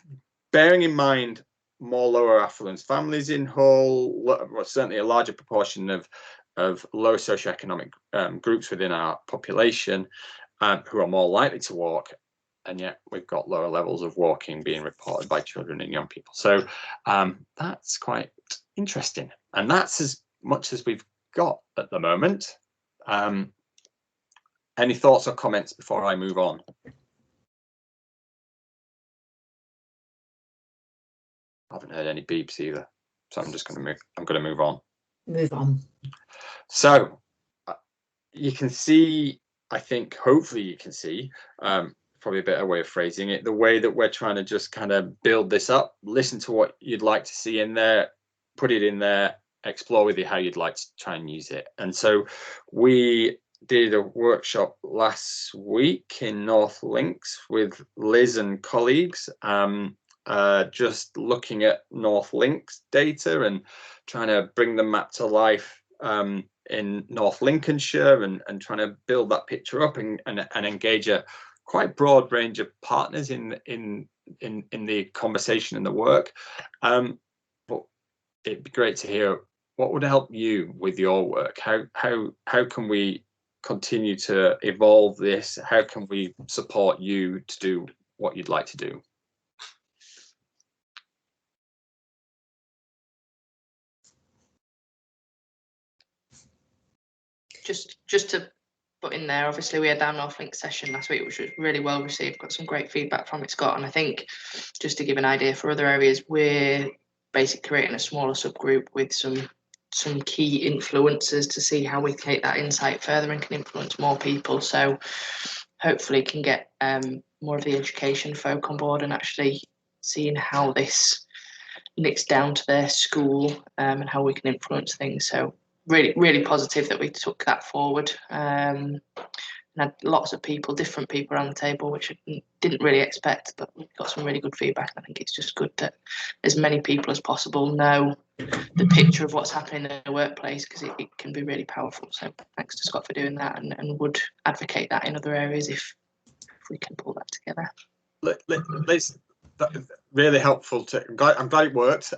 bearing in mind more lower affluence families in Hull, well, certainly a larger proportion of low socioeconomic groups within our population who are more likely to walk, and yet we've got lower levels of walking being reported by children and young people. So that's quite interesting, and that's as much as we've got at the moment. Any thoughts or comments before I move on? I haven't heard any beeps either, so I'm just going to move on. Move on. So you can see, I think, hopefully you can see, probably a better way of phrasing it, the way that we're trying to just kind of build this up, listen to what you'd like to see in there, put it in there, explore with you how you'd like to try and use it. And so we did a workshop last week in North Lincs with Liz and colleagues, just looking at North Lincs data and trying to bring the map to life in North Lincolnshire and trying to build that picture up and engage a quite broad range of partners in the conversation and the work. But it'd be great to hear what would help you with your work. How can we continue to evolve this? How can we support you to do what you'd like to do? Just to put in there, obviously we had our Northlink session last week, which was really well received, got some great feedback from it, Scott, and I think just to give an idea for other areas, we're basically creating a smaller subgroup with some key influencers to see how we take that insight further and can influence more people. So hopefully can get more of the education folk on board and actually seeing how this nicks down to their school and how we can influence things. So really positive that we took that forward. And had lots of people, different people around the table, which I didn't really expect, but we got some really good feedback. I think it's just good that as many people as possible know the picture of what's happening in the workplace, because it can be really powerful. So thanks to Scott for doing that, and would advocate that in other areas if we can pull that together. Let's really helpful I'm glad it worked.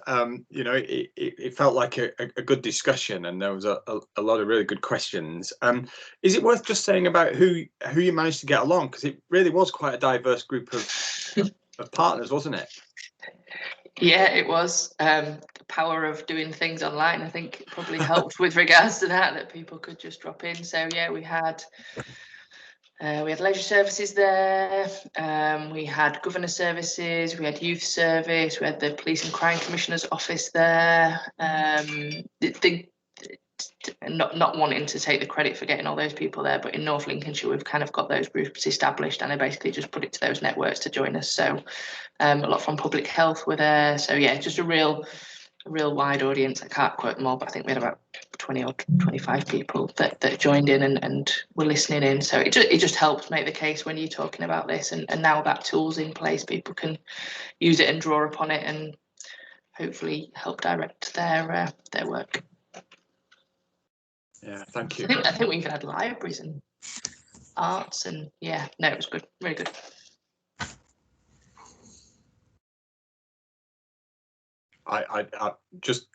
You know, it felt like a good discussion, and there was a lot of really good questions. Is it worth just saying about who you managed to get along, because it really was quite a diverse group of partners, wasn't it? Yeah, it was. The power of doing things online, I think, probably helped with regards to that people could just drop in. So yeah, we had leisure services there, we had governor services, we had youth service, we had the police and crime commissioner's office there. Not wanting to take the credit for getting all those people there, but in North Lincolnshire we've kind of got those groups established, and I basically just put it to those networks to join us. So a lot from public health were there. So yeah, just a real wide audience. I can't quote them all, but I think we had about 20 or 25 people that joined in and were listening in. So it just helps make the case when you're talking about this, and now that tool's in place, people can use it and draw upon it and hopefully help direct their work. Yeah, thank you. I think we even had libraries and arts, and yeah, no, it was good, really good. I just,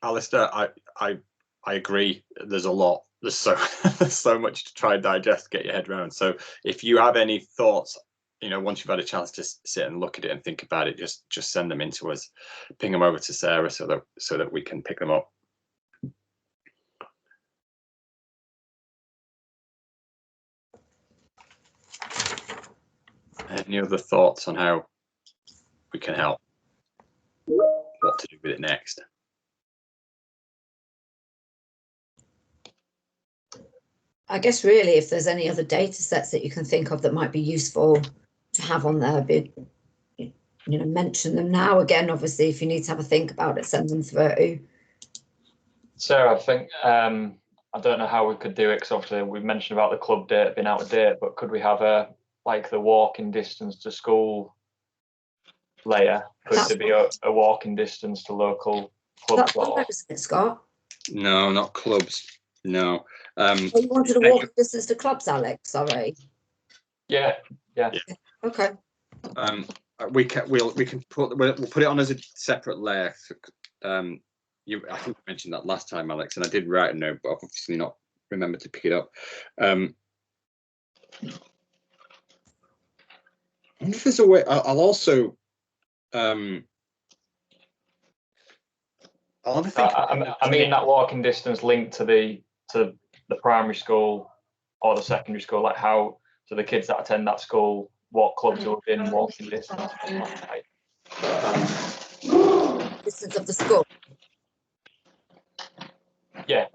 Alistair, I agree. There's a lot. There's so much to try and digest, get your head around. So if you have any thoughts, you know, once you've had a chance to sit and look at it and think about it, just send them in to us, ping them over to Sarah so that we can pick them up. Any other thoughts on how we can help? What to do with it next? I guess really, if there's any other data sets that you can think of that might be useful to have on there, you know, mention them now. Again, obviously, if you need to have a think about it, send them through. Sarah, I think I don't know how we could do it, because obviously we mentioned about the club data being out of date, but could we have like the walking distance to school layer? Could there be a walking distance to local clubs? That's one, isn't it, Scott? No, not clubs. No. You wanted a walking distance to clubs, Alex? Sorry. Yeah. Okay. We'll put it on as a separate layer. I think you mentioned that last time, Alex, and I did write a note, but I've obviously not remembered to pick it up. I wonder if there's a way. I'll also. I'll have a think. I mean that walking distance linked to the primary school or the secondary school, like how to the kids that attend that school, what clubs are within walking distance? Distance of the school. Yeah.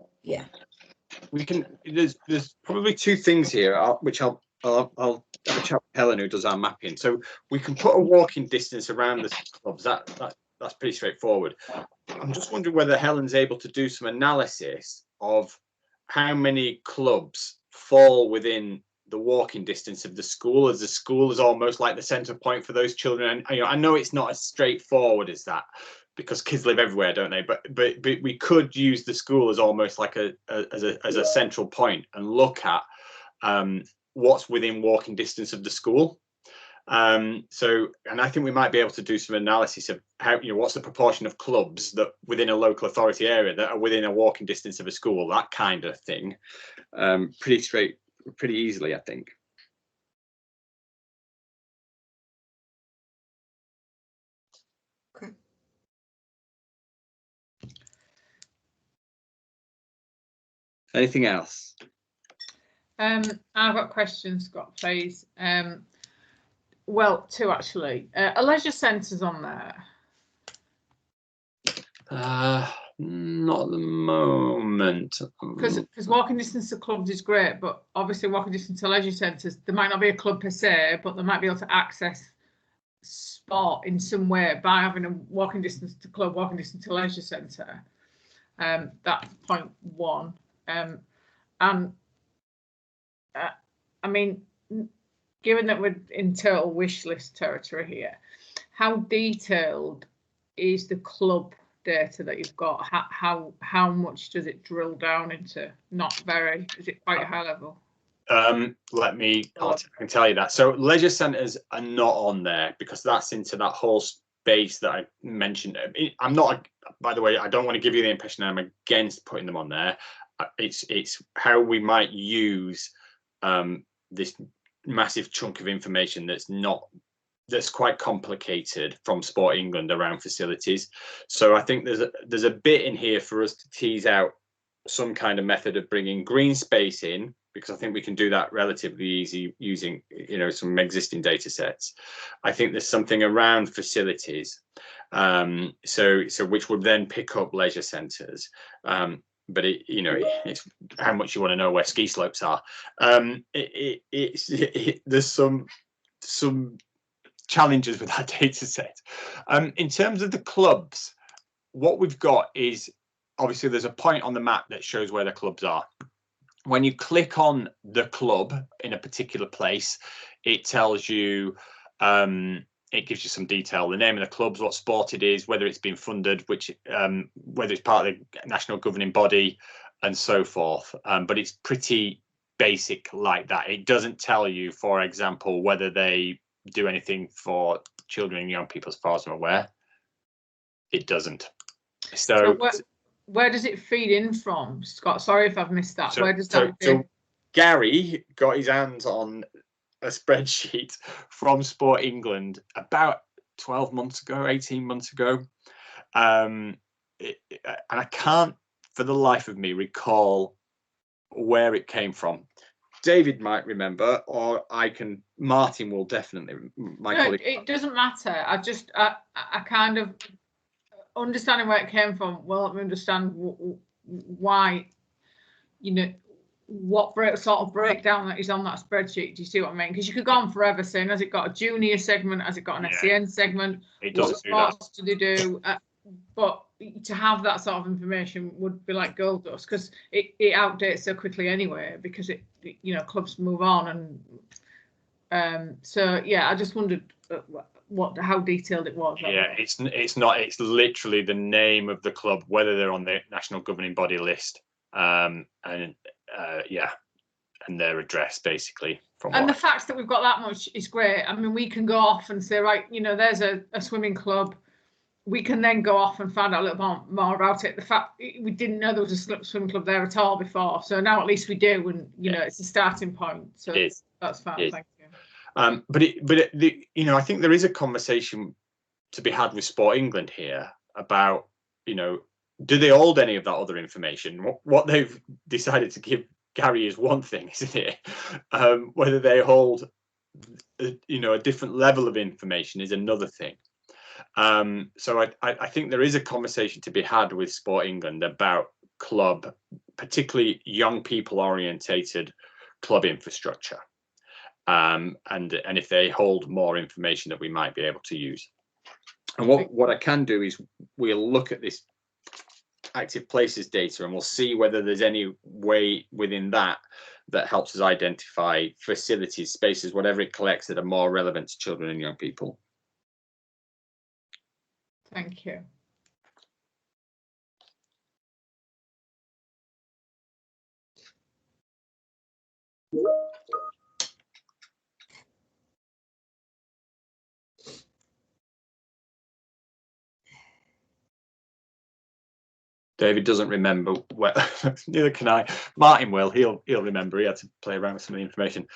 We can. There's probably two things here, which I'll have a chat with Helen, who does our mapping. So we can put a walking distance around the clubs. That's pretty straightforward. I'm just wondering whether Helen's able to do some analysis of how many clubs fall within the walking distance of the school, as the school is almost like the center point for those children. And I know it's not as straightforward as that, because kids live everywhere, don't they? But we could use the school as almost like as a central point and look at what's within walking distance of the school. So, and I think we might be able to do some analysis of how, what's the proportion of clubs that within a local authority area that are within a walking distance of a school, that kind of thing. Pretty easily, I think. Okay. Anything else? I've got questions, Scott, please. Well, two actually. Are leisure centres on there? Not at the moment. Because walking distance to clubs is great, but obviously walking distance to leisure centres, there might not be a club per se, but they might be able to access sport in some way by having a walking distance to club, walking distance to leisure centre. That's point one. I mean, given that we're in total wish list territory here, how detailed is the club data that you've got? How much does it drill down into? Not very. Is it quite a high level? I can tell you that. So leisure centres are not on there because that's into that whole space that I mentioned. I'm not, by the way, I don't want to give you the impression I'm against putting them on there. It's how we might use this massive chunk of information that's quite complicated from Sport England around facilities. So I think there's a bit in here for us to tease out some kind of method of bringing green space in, because I think we can do that relatively easy using some existing data sets. I think there's something around facilities, so which would then pick up leisure centres. But it's how much you want to know where ski slopes are. There's some challenges with that data set. In terms of the clubs, what we've got is obviously there's a point on the map that shows where the clubs are. When you click on the club in a particular place, it tells you, it gives you some detail, the name of the clubs, what sport it is, whether it's been funded, whether it's part of the national governing body, and so forth. But it's pretty basic like that. It doesn't tell you, for example, whether they do anything for children and young people, as far as I'm aware. It doesn't. So where does it feed in from, Scott? Sorry if I've missed that. Where does that so Gary got his hands on a spreadsheet from Sport England about 12 months ago, 18 months ago. And I can't for the life of me recall where it came from. David might remember, or Martin will definitely. Colleague. It doesn't matter. I kind of understanding where it came from. Well, let me understand why, what sort of breakdown that is on that spreadsheet. Do you see what I mean? Because you could go on forever saying, has it got a junior segment? Has it got an SEN segment? What sports do they do? But to have that sort of information would be like gold dust, because it outdates so quickly anyway, because clubs move on. And so yeah, I just wondered how detailed it was. Yeah, it's not. It's literally the name of the club, whether they're on the national governing body list, and their address, basically. The fact that we've got that much is great. I mean, we can go off and say, right, there's a swimming club. We can then go off and find out a little more about it. The fact we didn't know there was a swimming club there at all before, so now at least we do, and it's a starting point. So that's fine. Thank you. I think there is a conversation to be had with Sport England here about, do they hold any of that other information? What they've decided to give Gary is one thing, isn't it? Whether they hold, a different level of information is another thing. So I think there is a conversation to be had with Sport England about club, particularly young people orientated club infrastructure. And if they hold more information that we might be able to use. And what I can do is we'll look at this active places data and we'll see whether there's any way within that helps us identify facilities, spaces, whatever it collects that are more relevant to children and young people. Thank you. David doesn't remember. Well, neither can I. Martin will. He'll remember. He had to play around with some of the information.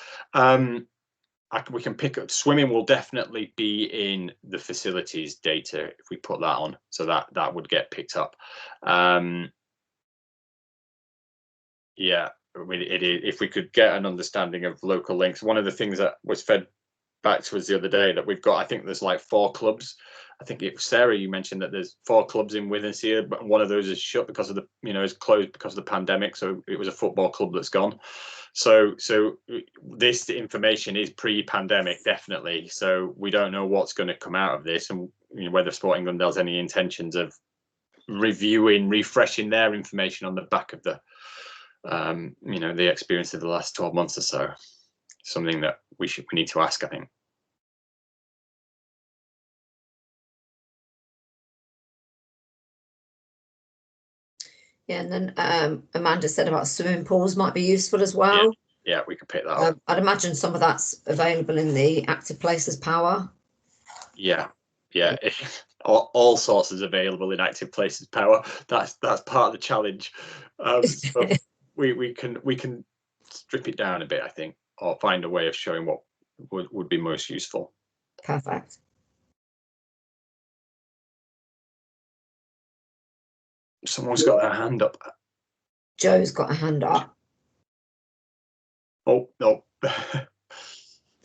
We can pick up. Swimming will definitely be in the facilities data if we put that on, so that would get picked up. Yeah, if we could get an understanding of local links. One of the things that was fed back to us the other day that we've got, I think there's like 4 clubs. I think it was Sarah, you mentioned that there's 4 clubs in Withensea, but one of those is shut because of the, is closed because of the pandemic. So it was a football club that's gone. So this information is pre-pandemic, definitely. So we don't know what's going to come out of this, and whether Sport England has any intentions of refreshing their information on the back of the, the experience of the last 12 months or so. Something that we need to ask, I think. Yeah, and then Amanda said about swimming pools might be useful as well. Yeah, we could pick that up. I'd imagine some of that's available in the active places power. Yeah. All sorts is available in active places power. That's part of the challenge. But we can strip it down a bit, I think, or find a way of showing what would be most useful. Perfect. Someone's got their hand up. Joe's got a hand up. Oh, no.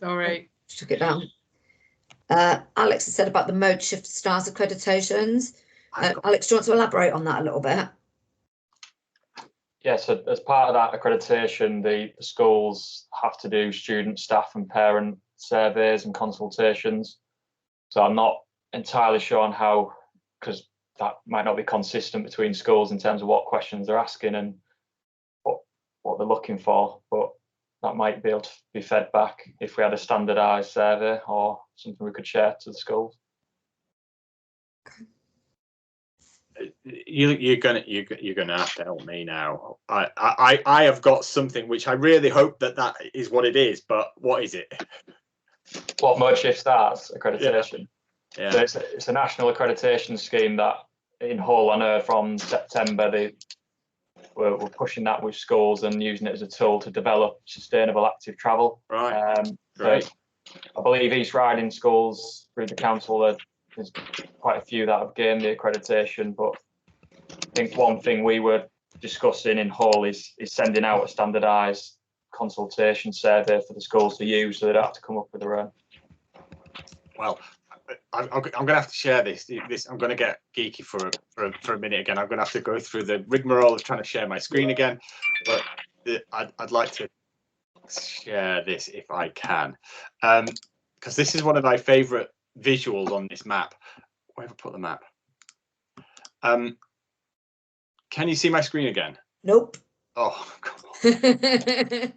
Sorry. Took it down. Alex has said about the mode shift stars accreditations. Alex, do you want to elaborate on that a little bit? Yeah, so as part of that accreditation, the schools have to do student, staff and parent surveys and consultations. So I'm not entirely sure on how, because that might not be consistent between schools in terms of what questions they're asking and what they're looking for, but that might be able to be fed back if we had a standardised survey or something we could share to the schools. You're gonna have to help me now. I have got something which I really hope that is what it is, but what is it? What mode shift stars accreditation? Yeah. So it's a national accreditation scheme that in Hull, I know from September we're pushing that with schools and using it as a tool to develop sustainable active travel. Right. So I believe East Riding schools through the council, there's quite a few that have gained the accreditation, but I think one thing we were discussing in Hull is sending out a standardised consultation survey for the schools to use so they don't have to come up with their own. Well, I'm going to have to share this. I'm going to get geeky for a minute again. I'm going to have to go through the rigmarole of trying to share my screen again, but I'd like to share this if I can, because this is one of my favourite visuals on this map. Where have I put the map? Can you see my screen again? Nope. Oh, come on.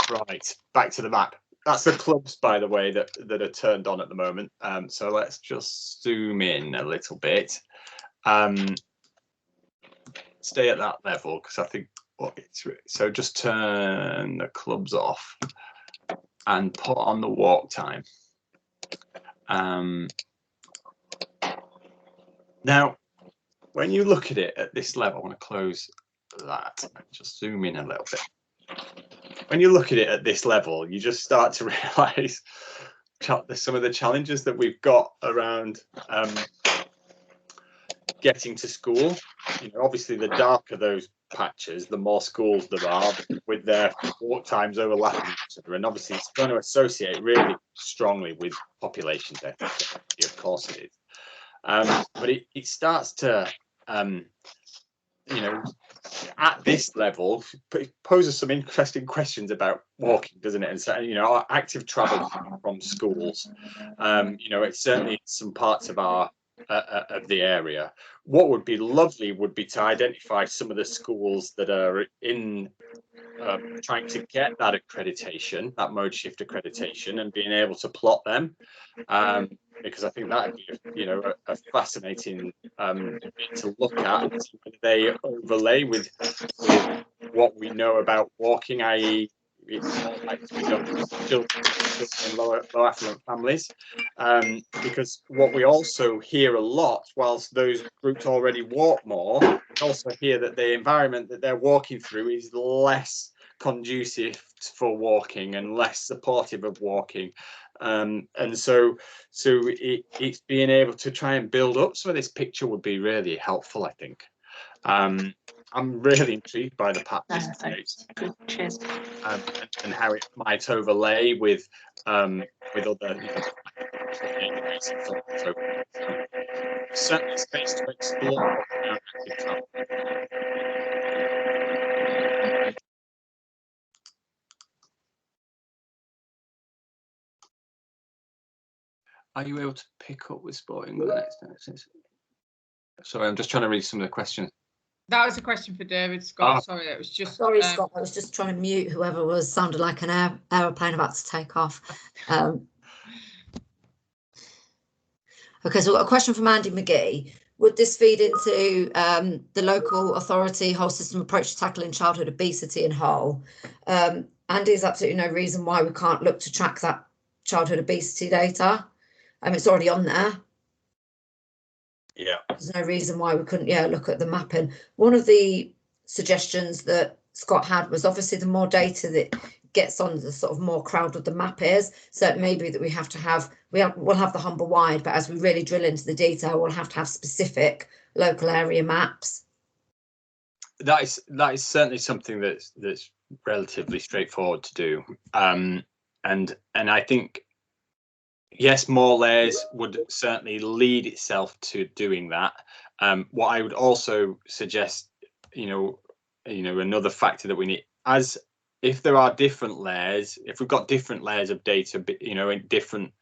Right, back to the map. That's the clubs, by the way, that are turned on at the moment. So let's just zoom in a little bit. Stay at that level because I think so. Just turn the clubs off and put on the walk time. Now, when you look at it at this level, I want to close that. Just zoom in a little bit. When you look at it at this level, you just start to realise some of the challenges that we've got around getting to school. Obviously, the darker those patches, the more schools there are with their walk times overlapping each other, and obviously it's going to associate really strongly with population density. Of course, it is. But it starts to, at this level, it poses some interesting questions about walking, doesn't it? And so, active travel from schools. It's certainly some parts of of the area. What would be lovely would be to identify some of the schools that are in trying to get that accreditation, that mode shift accreditation, and being able to plot them. Because I think that would be, a fascinating bit to look at, and see whether they overlay with what we know about walking, i.e., it's more likely to be done with children in low affluent families, because what we also hear a lot, whilst those groups already walk more, we also hear that the environment that they're walking through is less conducive for walking and less supportive of walking. And so it's being able to try and build up some of this picture would be really helpful, I think. I'm really intrigued by the pattern Good. Cheers. and how it might overlay with other, so certainly space to explore. Are you able to pick up with sporting with the next? Sorry, I'm just trying to read some of the questions. That was a question for David, Scott. Sorry, that was just. Sorry, Scott. I was just trying to mute whoever was sounded like an aeroplane about to take off. Okay, so we've got a question from Andy McGee. Would this feed into the local authority whole system approach to tackling childhood obesity in whole? Andy, there's absolutely no reason why we can't look to track that childhood obesity data. It's already on there. Yeah. There's no reason why we couldn't, look at the mapping. One of the suggestions that Scott had was obviously the more data that gets on, the sort of more crowded the map is. So it may be that we'll have the Humber wide, but as we really drill into the detail, we'll have to have specific local area maps. That is certainly something that's relatively straightforward to do. And I think, yes, more layers would certainly lead itself to doing that. What I would also suggest, another factor that we need, as if there are different layers, if we've got different layers of data, in different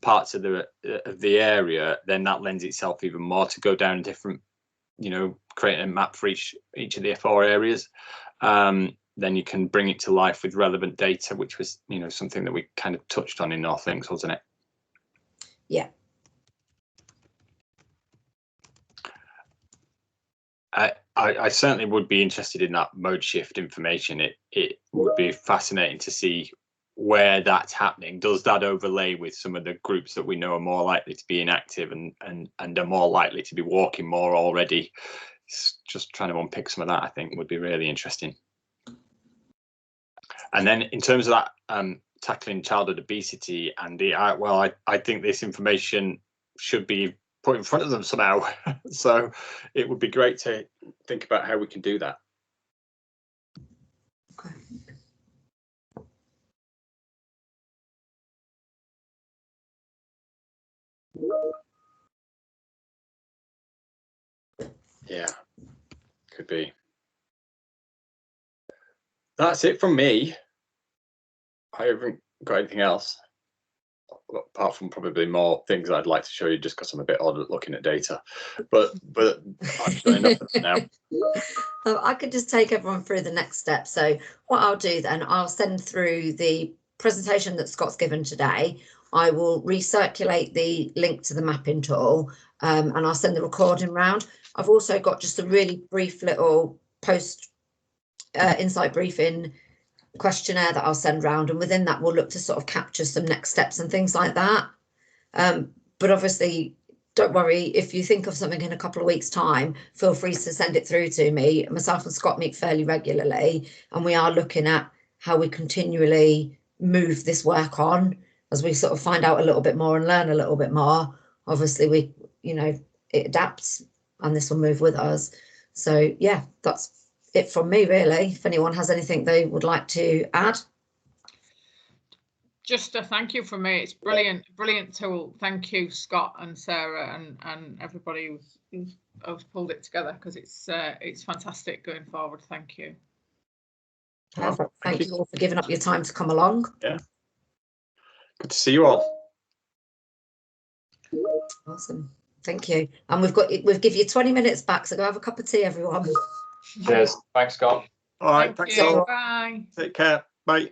parts of the area, then that lends itself even more to go down different, creating a map for each of the 4 areas. Then you can bring it to life with relevant data, which was, something that we kind of touched on in North Links, wasn't it? Yeah. I certainly would be interested in that mode shift information. It would be fascinating to see where that's happening. Does that overlay with some of the groups that we know are more likely to be inactive and are more likely to be walking more already? Just trying to unpick some of that, I think, would be really interesting. And then in terms of that, tackling childhood obesity, Andy, I think this information should be put in front of them somehow. So it would be great to think about how we can do that. Okay. Yeah, could be. That's it from me. I haven't got anything else, apart from probably more things I'd like to show you, just because I'm a bit odd at looking at data. But I've got enough of it now. I could just take everyone through the next step. So what I'll do then, I'll send through the presentation that Scott's given today. I will recirculate the link to the mapping tool, and I'll send the recording round. I've also got just a really brief little post insight briefing questionnaire that I'll send round, and within that we'll look to sort of capture some next steps and things like that. But obviously, don't worry, if you think of something in a couple of weeks' time, feel free to send it through to me. Myself and Scott meet fairly regularly, and we are looking at how we continually move this work on as we sort of find out a little bit more and learn a little bit more. Obviously, it adapts, and this will move with us. So yeah, that's it from me, really. If anyone has anything they would like to add. Just a thank you from me. It's brilliant tool. Thank you, Scott and Sarah and everybody who's pulled it together, because it's fantastic going forward. Thank you. Perfect. Thank you all for giving up your time to come along. Yeah. Good to see you all. Awesome. Thank you. And we've give you 20 minutes back, so go have a cup of tea, everyone. Cheers. Thanks, Scott. All right. Thanks all. Bye. Take care. Bye.